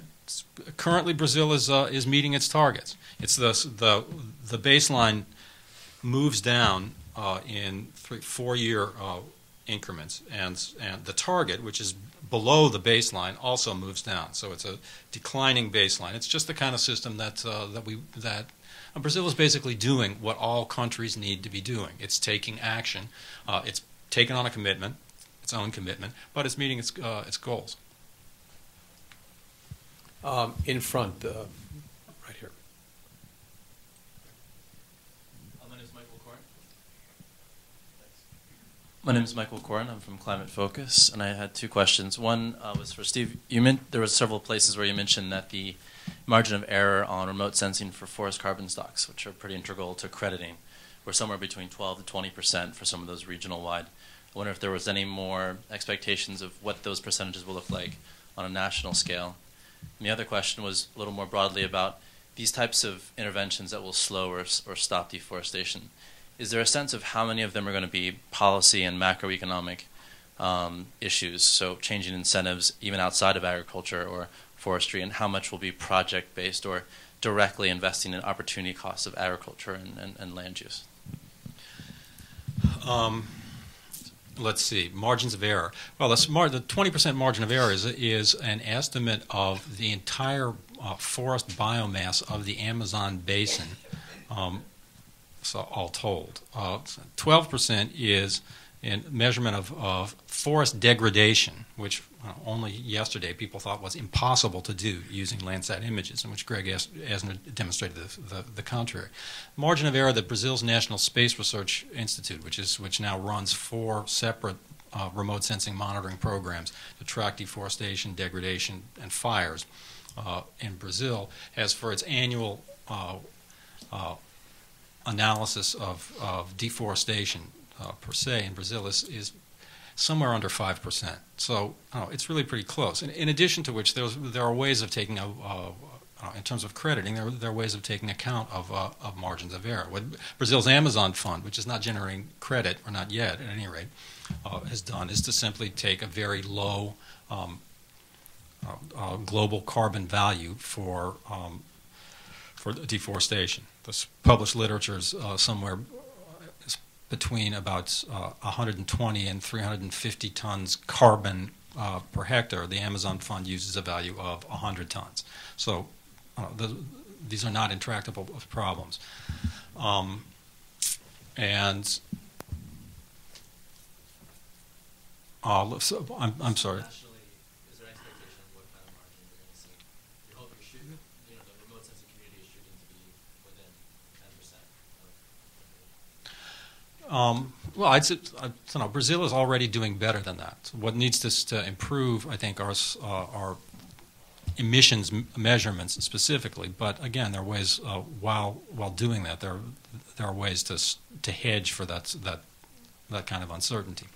currently, Brazil is meeting its targets. It's the baseline moves down in 4-year increments, and the target, which is below the baseline, also moves down. So it's a declining baseline. It's just the kind of system that Brazil is basically doing what all countries need to be doing. It's taking action. It's taken on a commitment, its own commitment, but it's meeting its goals. In front, right here. My name is Michael Coren. I'm from Climate Focus, and I had 2 questions. One was for Steve. There were several places where you mentioned that the margin of error on remote sensing for forest carbon stocks, which are pretty integral to crediting, were somewhere between 12 to 20% for some of those regional-wide. I wonder if there was any more expectations of what those percentages will look like on a national scale. And the other question was a little more broadly about these types of interventions that will slow or stop deforestation. Is there a sense of how many of them are going to be policy and macroeconomic issues, so changing incentives even outside of agriculture or forestry, and how much will be project-based or directly investing in opportunity costs of agriculture and land use? Let's see, margins of error. Well, the 20% margin of error is an estimate of the entire forest biomass of the Amazon basin, so all told. 12% is in measurement of forest degradation, which only yesterday people thought was impossible to do using Landsat images, in which Greg Asner demonstrated the contrary. Margin of error that Brazil's National Space Research Institute, which now runs 4 separate remote sensing monitoring programs to track deforestation, degradation, and fires in Brazil, has for its annual analysis of deforestation per se in Brazil is somewhere under 5%. So it's really pretty close. In addition to which, there are ways of taking in terms of crediting, there are ways of taking account of margins of error. What Brazil's Amazon Fund, which is not generating credit, or not yet at any rate, has done is to simply take a very low global carbon value for deforestation. This published literature is somewhere between about 120 and 350 tons carbon per hectare. The Amazon Fund uses a value of 100 tons. So these are not intractable problems. And so I'm sorry. Is there expectation of what kind of margin we're going to see? You hope you're shooting, the remote sensing community is shooting to be within 10%. Well, I don't know. Brazil is already doing better than that. What needs to improve, I think, are emissions measurements specifically. But again, there are ways while doing that, there are ways to hedge for that kind of uncertainty.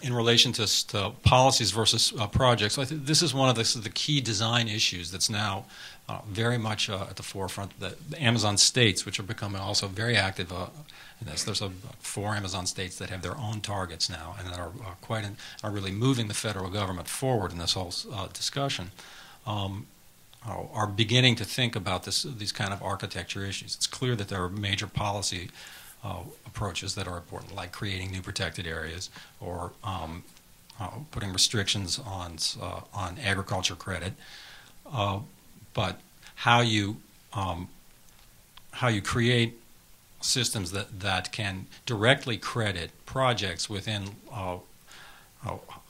in relation to policies versus projects, I think this is one of the key design issues that's now very much at the forefront. The Amazon states, which are becoming also very active in this. There's 4 Amazon states that have their own targets now, and that are really moving the federal government forward in this whole discussion. Are beginning to think about these kind of architecture issues. It's clear that there are major policy approaches that are important, like creating new protected areas or putting restrictions on agriculture credit. But how you create systems that can directly credit projects within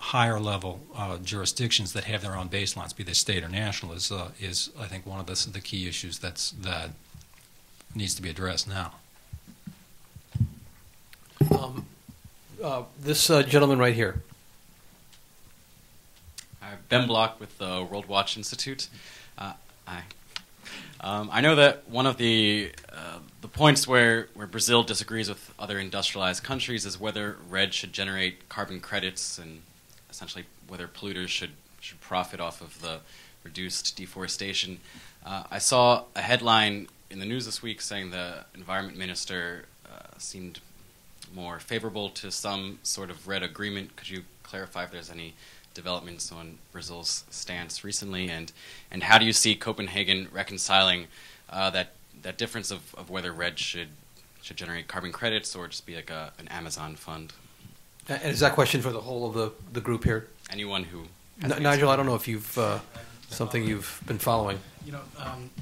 higher level jurisdictions that have their own baselines, be they state or national, is I think one of the key issues that needs to be addressed now. This gentleman right here. Ben Block with the World Watch Institute. Hi. I know that one of the points where Brazil disagrees with other industrialized countries is whether REDD should generate carbon credits and essentially whether polluters should profit off of the reduced deforestation. I saw a headline in the news this week saying the environment minister seemed more favorable to some sort of REDD agreement. Could you clarify if there's any developments on Brazil's stance recently, and how do you see Copenhagen reconciling that difference of whether REDD should generate carbon credits or just be like an Amazon fund? And is that question for the whole of the group here? Anyone who Nigel, I don't know if you've something you've been following.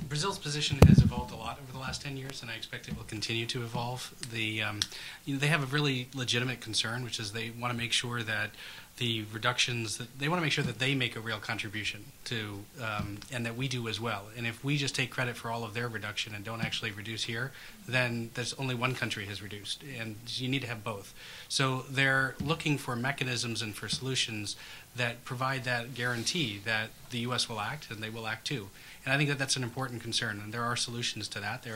Brazil's position has evolved a lot over the last 10 years, and I expect it will continue to evolve. They have a really legitimate concern, which is they want to make sure that the reductions, they want to make sure that they make a real contribution to, and that we do as well. And if we just take credit for all of their reduction and don't actually reduce here, then there's only one country has reduced, and you need to have both. So they're looking for mechanisms and for solutions that provide that guarantee that the U.S. will act, and they will act too. And I think that that's an important concern, and there are solutions to that.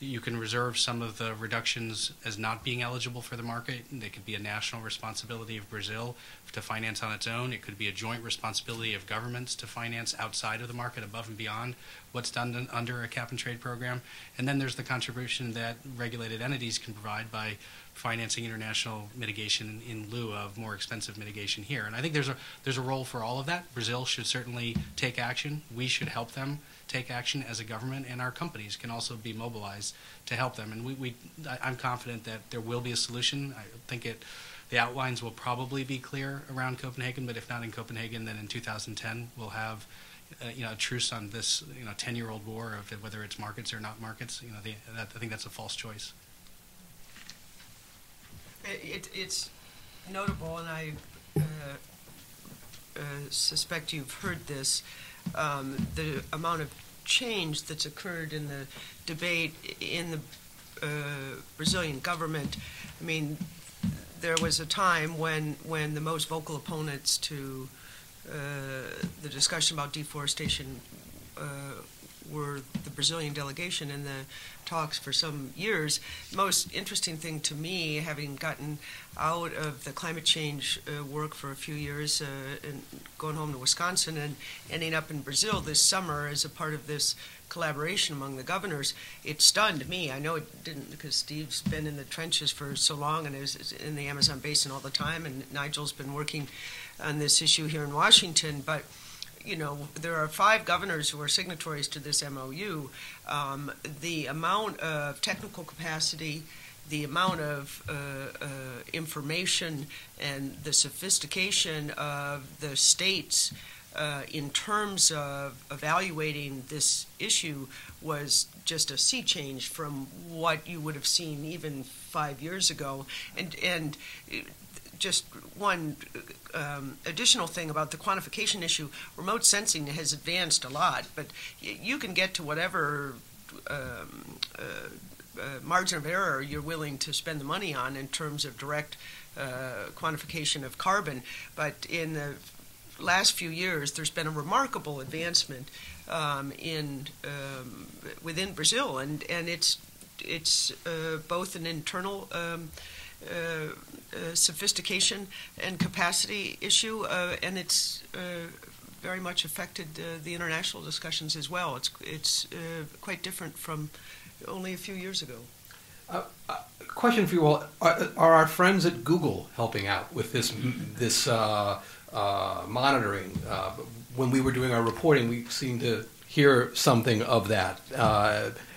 You can reserve some of the reductions as not being eligible for the market. They could be a national responsibility of Brazil to finance on its own. It could be a joint responsibility of governments to finance outside of the market, above and beyond what's done under a cap-and-trade program. And then there's the contribution that regulated entities can provide by financing international mitigation in lieu of more expensive mitigation here. And I think there's a role for all of that. Brazil should certainly take action. We should help them take action as a government, and our companies can also be mobilized to help them. And I'm confident that there will be a solution. I think the outlines will probably be clear around Copenhagen, but if not in Copenhagen, then in 2010 we'll have a truce on this 10-year-old war of whether it's markets or not markets. I think that's a false choice. It's notable, and I suspect you've heard this, the amount of change that's occurred in the debate in the Brazilian government. I mean, there was a time when the most vocal opponents to the discussion about deforestation were the Brazilian delegation in the talks for some years. Most interesting thing to me, having gotten out of the climate change work for a few years and going home to Wisconsin and ending up in Brazil this summer as a part of this collaboration among the governors, it stunned me. I know it didn't, because Steve's been in the trenches for so long and is in the Amazon basin all the time, and Nigel's been working on this issue here in Washington, but there are 5 governors who are signatories to this MOU. The amount of technical capacity, the amount of information, and the sophistication of the states in terms of evaluating this issue was just a sea change from what you would have seen even 5 years ago. And just one additional thing about the quantification issue, remote sensing has advanced a lot, but you can get to whatever margin of error you're willing to spend the money on in terms of direct quantification of carbon. But in the last few years, there's been a remarkable advancement within Brazil, and it's both an internal sophistication and capacity issue, and it's very much affected the international discussions as well. It's quite different from only a few years ago. Question for you all: Are our friends at Google helping out with this monitoring? When we were doing our reporting, we seemed to hear something of that,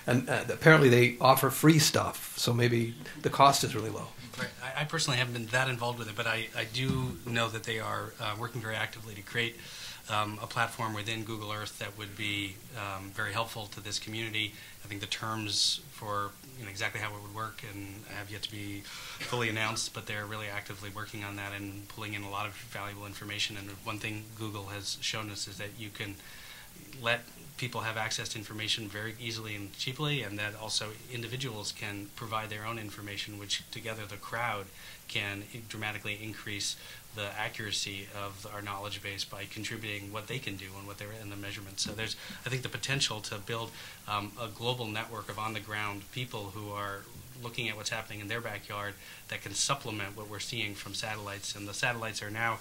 and apparently they offer free stuff, so maybe the cost is really low. Right. I personally haven't been that involved with it, but I do know that they are working very actively to create a platform within Google Earth that would be very helpful to this community. I think the terms for exactly how it would work and have yet to be fully announced, but they're really actively working on that and pulling in a lot of valuable information. And one thing Google has shown us is that you can let people have access to information very easily and cheaply, and that also individuals can provide their own information, which together the crowd can dramatically increase the accuracy of our knowledge base by contributing what they can do and what they're in the measurements. So there's, I think, the potential to build a global network of on-the-ground people who are looking at what's happening in their backyard that can supplement what we're seeing from satellites. And the satellites are now,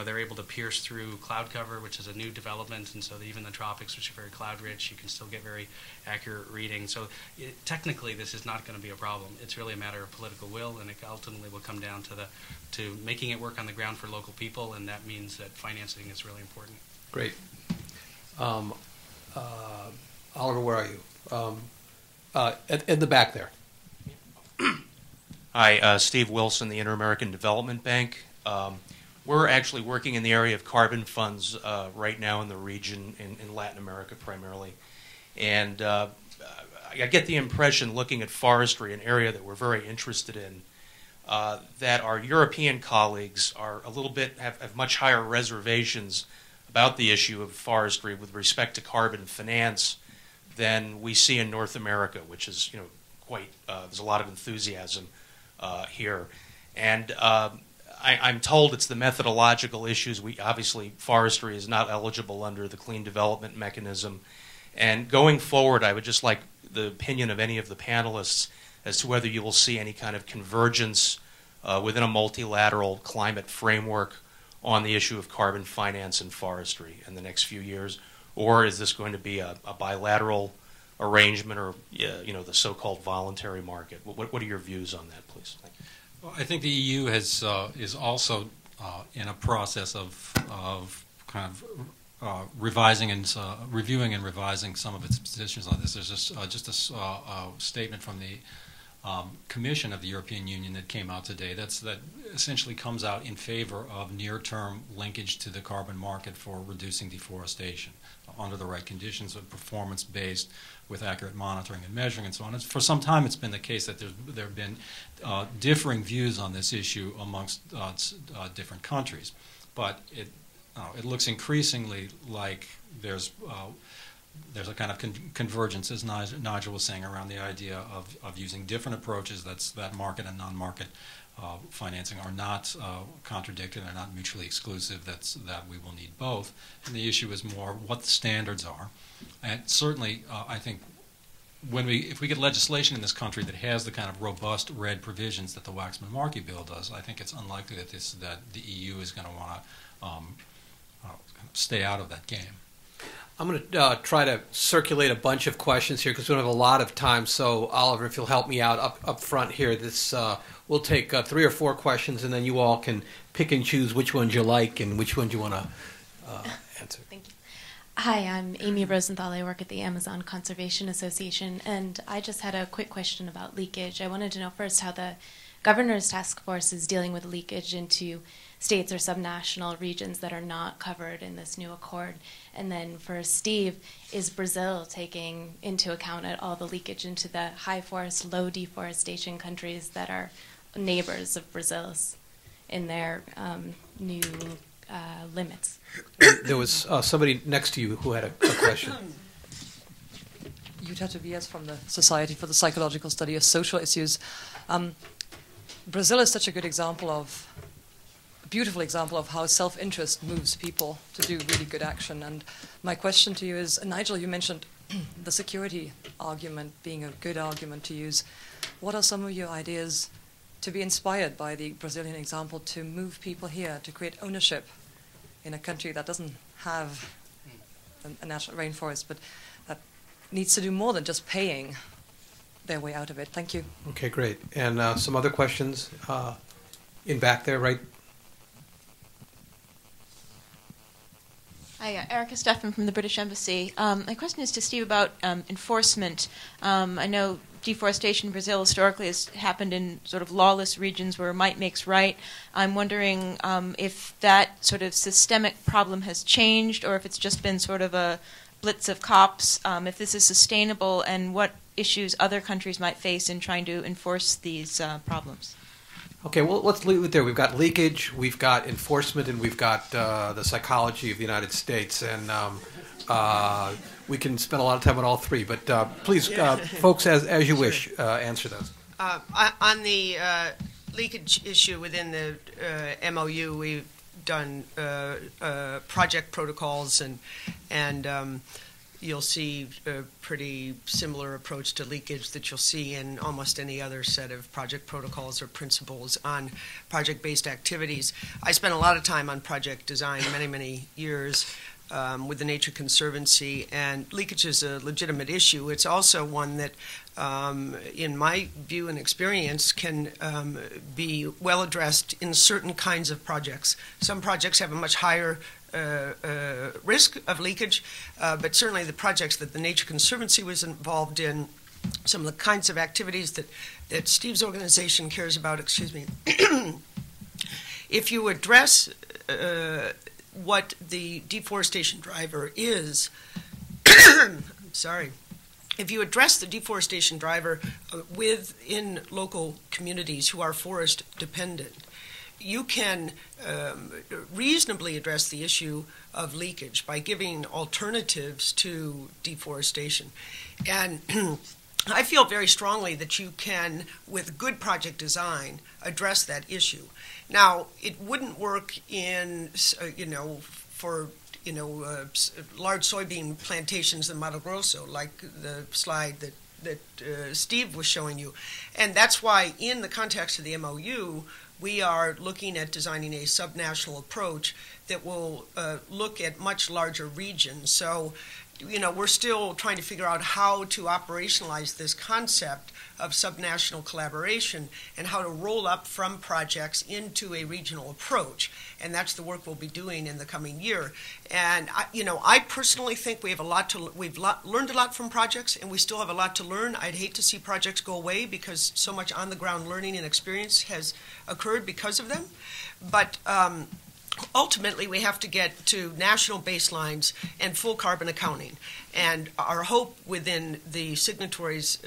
they're able to pierce through cloud cover, which is a new development, and so even the tropics, which are very cloud-rich, you can still get very accurate reading. So technically, this is not going to be a problem. It's really a matter of political will, and it ultimately will come down to making it work on the ground for local people, and that means that financing is really important. Great. Oliver, where are you? In the back there. Hi, Steve Wilson, the Inter-American Development Bank. We're actually working in the area of carbon funds right now in the region, in Latin America primarily. And I get the impression, looking at forestry, an area that we're very interested in, that our European colleagues are a little bit, have much higher reservations about the issue of forestry with respect to carbon finance than we see in North America, which is, quite, there's a lot of enthusiasm here. And I'm told it's the methodological issues. Obviously, forestry is not eligible under the Clean Development Mechanism. And going forward, I would just like the opinion of any of the panelists as to whether you will see any kind of convergence within a multilateral climate framework on the issue of carbon finance and forestry in the next few years, or is this going to be a bilateral arrangement, or the so-called voluntary market? What are your views on that, please? Thank you. Well, I think the EU is also in a process of kind of revising and reviewing and revising some of its positions on this. There's just a statement from the Commission of the European Union that came out today that essentially comes out in favor of near-term linkage to the carbon market for reducing deforestation under the right conditions, of performance-based with accurate monitoring and measuring and so on. For some time it's been the case that there have been differing views on this issue amongst different countries, but it looks increasingly like there's a kind of convergence, as Nigel was saying, around the idea of using different approaches. That market and non-market financing are not contradictory, they're not mutually exclusive, that we will need both. And the issue is more what the standards are. And certainly, I think, if we get legislation in this country that has the kind of robust REDD provisions that the Waxman-Markey bill does, I think it's unlikely that the EU is going to want to stay out of that game. I'm going to try to circulate a bunch of questions here because we don't have a lot of time. So, Oliver, if you'll help me out up front here, we'll take 3 or 4 questions, and then you all can pick and choose which ones you like and which ones you want to answer. Thank you. Hi, I'm Amy Rosenthal. I work at the Amazon Conservation Association, and I just had a quick question about leakage. I wanted to know first how the Governor's Task Force is dealing with leakage into states or subnational regions that are not covered in this new accord. And then for Steve, is Brazil taking into account at all the leakage into the high forest, low deforestation countries that are neighbors of Brazil's in their new limits? There was somebody next to you who had a question. Jutta Tobias from the Society for the Psychological Study of Social Issues. Brazil is such a good example of, a beautiful example of how self-interest moves people to do really good action. And my question to you is, Nigel, you mentioned the security argument being a good argument to use. What are some of your ideas to be inspired by the Brazilian example to move people here, to create ownership in a country that doesn't have a national rainforest, but that needs to do more than just paying their way out of it. Thank you. Okay, great. And some other questions in back there, right? Hi, Erica Stephan from the British Embassy. My question is to Steve about enforcement. I know deforestation in Brazil historically has happened in sort of lawless regions where might makes right. I'm wondering if that sort of systemic problem has changed or if it's just been sort of a blitz of cops, if this is sustainable, and what issues other countries might face in trying to enforce these problems. Okay, well, let's leave it there. We've got leakage, we've got enforcement, and we've got the psychology of the United States. And we can spend a lot of time on all three. But please, folks, as you wish, answer those. On the leakage issue within the MOU, we've done project protocols, and you'll see a pretty similar approach to leakage that you'll see in almost any other set of project protocols or principles on project-based activities. I spent a lot of time on project design, many years, with the Nature Conservancy, and leakage is a legitimate issue. It's also one that, in my view and experience, can be well addressed in certain kinds of projects. Some projects have a much higher risk of leakage, but certainly the projects that the Nature Conservancy was involved in, some of the kinds of activities that Steve's organization cares about, if you address what the deforestation driver is, if you address the deforestation driver within local communities who are forest dependent, you can reasonably address the issue of leakage by giving alternatives to deforestation. And I feel very strongly that you can, with good project design, address that issue. Now, it wouldn't work in, for large soybean plantations in Mato Grosso, like the slide that Steve was showing you. And that's why, in the context of the MOU, we are looking at designing a subnational approach that will look at much larger regions. So, we're still trying to figure out how to operationalize this concept of subnational collaboration and how to roll up from projects into a regional approach. And that's the work we'll be doing in the coming year. And I personally think we have we've learned a lot from projects, and we still have a lot to learn. I'd hate to see projects go away because so much on-the-ground learning and experience has occurred because of them. But ultimately, we have to get to national baselines and full carbon accounting. And our hope within the signatories,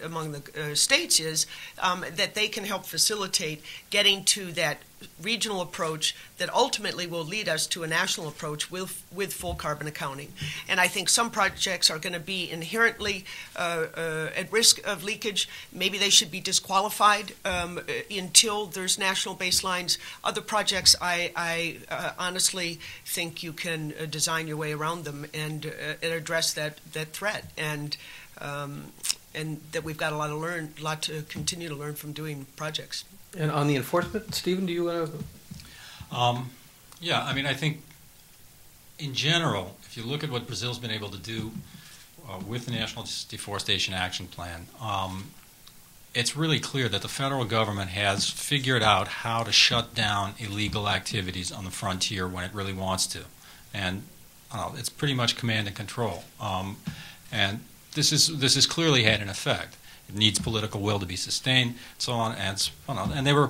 among the states, is that they can help facilitate getting to that regional approach that ultimately will lead us to a national approach with full carbon accounting. And I think some projects are going to be inherently at risk of leakage. Maybe they should be disqualified until there's national baselines. Other projects, I honestly think you can design your way around them and address that threat. And that we've got a lot to continue to learn from doing projects. And on the enforcement, Stephen, do you want to? Yeah, I think in general, if you look at what Brazil's been able to do with the National Deforestation Action Plan, it's really clear that the federal government has figured out how to shut down illegal activities on the frontier when it really wants to. And it's pretty much command and control. And this has clearly had an effect. It needs political will to be sustained, so on, and they were.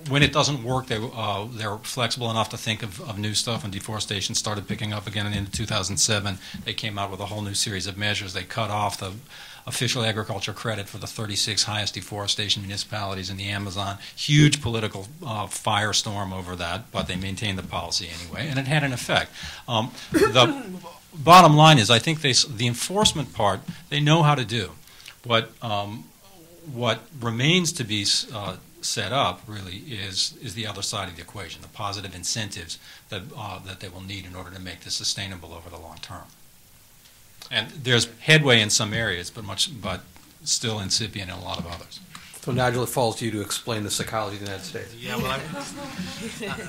When it doesn't work, they're flexible enough to think of new stuff. When deforestation started picking up again in 2007, they came out with a whole new series of measures. They cut off the official agriculture credit for the 36 highest deforestation municipalities in the Amazon. Huge political firestorm over that, but they maintained the policy anyway, and it had an effect. The bottom line is, I think the enforcement part they know how to do. What remains to be set up really is the other side of the equation, the positive incentives that they will need in order to make this sustainable over the long term. And there's headway in some areas, but still incipient in a lot of others. So, Nigel, it falls to you to explain the psychology of the United States. Yeah, well,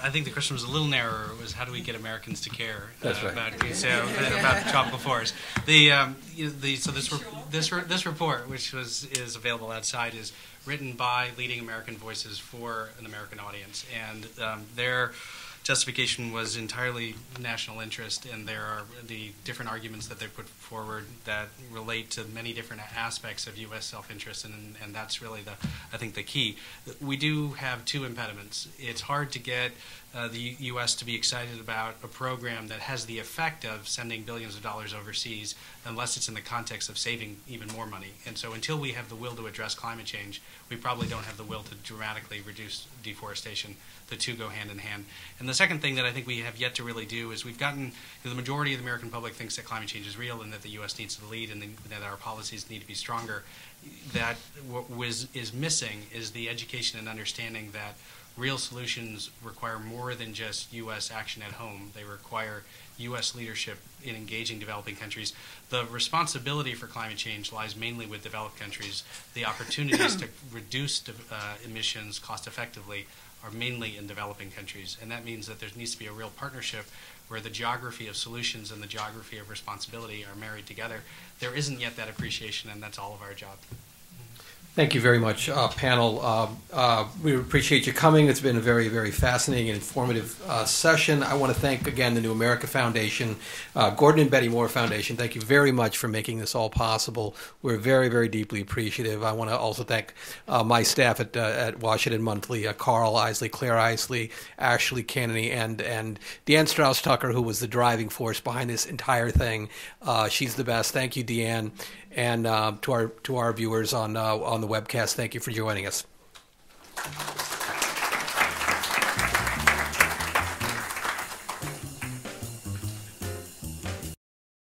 I think the question was a little narrower. Was how do we get Americans to care That's right. about tropical forests? So this report, which is available outside, is written by leading American voices for an American audience, and their justification was entirely national interest, and there are the different arguments that they put forward that relate to many different aspects of U.S. self-interest, and that's really I think the key. We do have two impediments. It's hard to get the U.S. to be excited about a program that has the effect of sending billions of dollars overseas unless it's in the context of saving even more money. And so until we have the will to address climate change, we probably don't have the will to dramatically reduce deforestation. The two go hand in hand. And the second thing that I think we have yet to really do is we've gotten, the majority of the American public thinks that climate change is real and that the U.S. needs to lead and that our policies need to be stronger. That what is missing is the education and understanding that real solutions require more than just U.S. action at home. They require U.S. leadership in engaging developing countries. The responsibility for climate change lies mainly with developed countries. The opportunities to reduce emissions cost effectively are mainly in developing countries. And that means that there needs to be a real partnership where the geography of solutions and the geography of responsibility are married together. There isn't yet that appreciation, and that's all of our job. Thank you very much, panel. We appreciate you coming. It's been a very, very fascinating and informative session. I want to thank, again, the New America Foundation, Gordon and Betty Moore Foundation. Thank you very much for making this all possible. We're very, very deeply appreciative. I want to also thank my staff at Washington Monthly, Carl Isley, Claire Isley, Ashley Kennedy, and Deanne Strauss-Tucker, who was the driving force behind this entire thing. She's the best. Thank you, Deanne. And to our viewers on the webcast, thank you for joining us.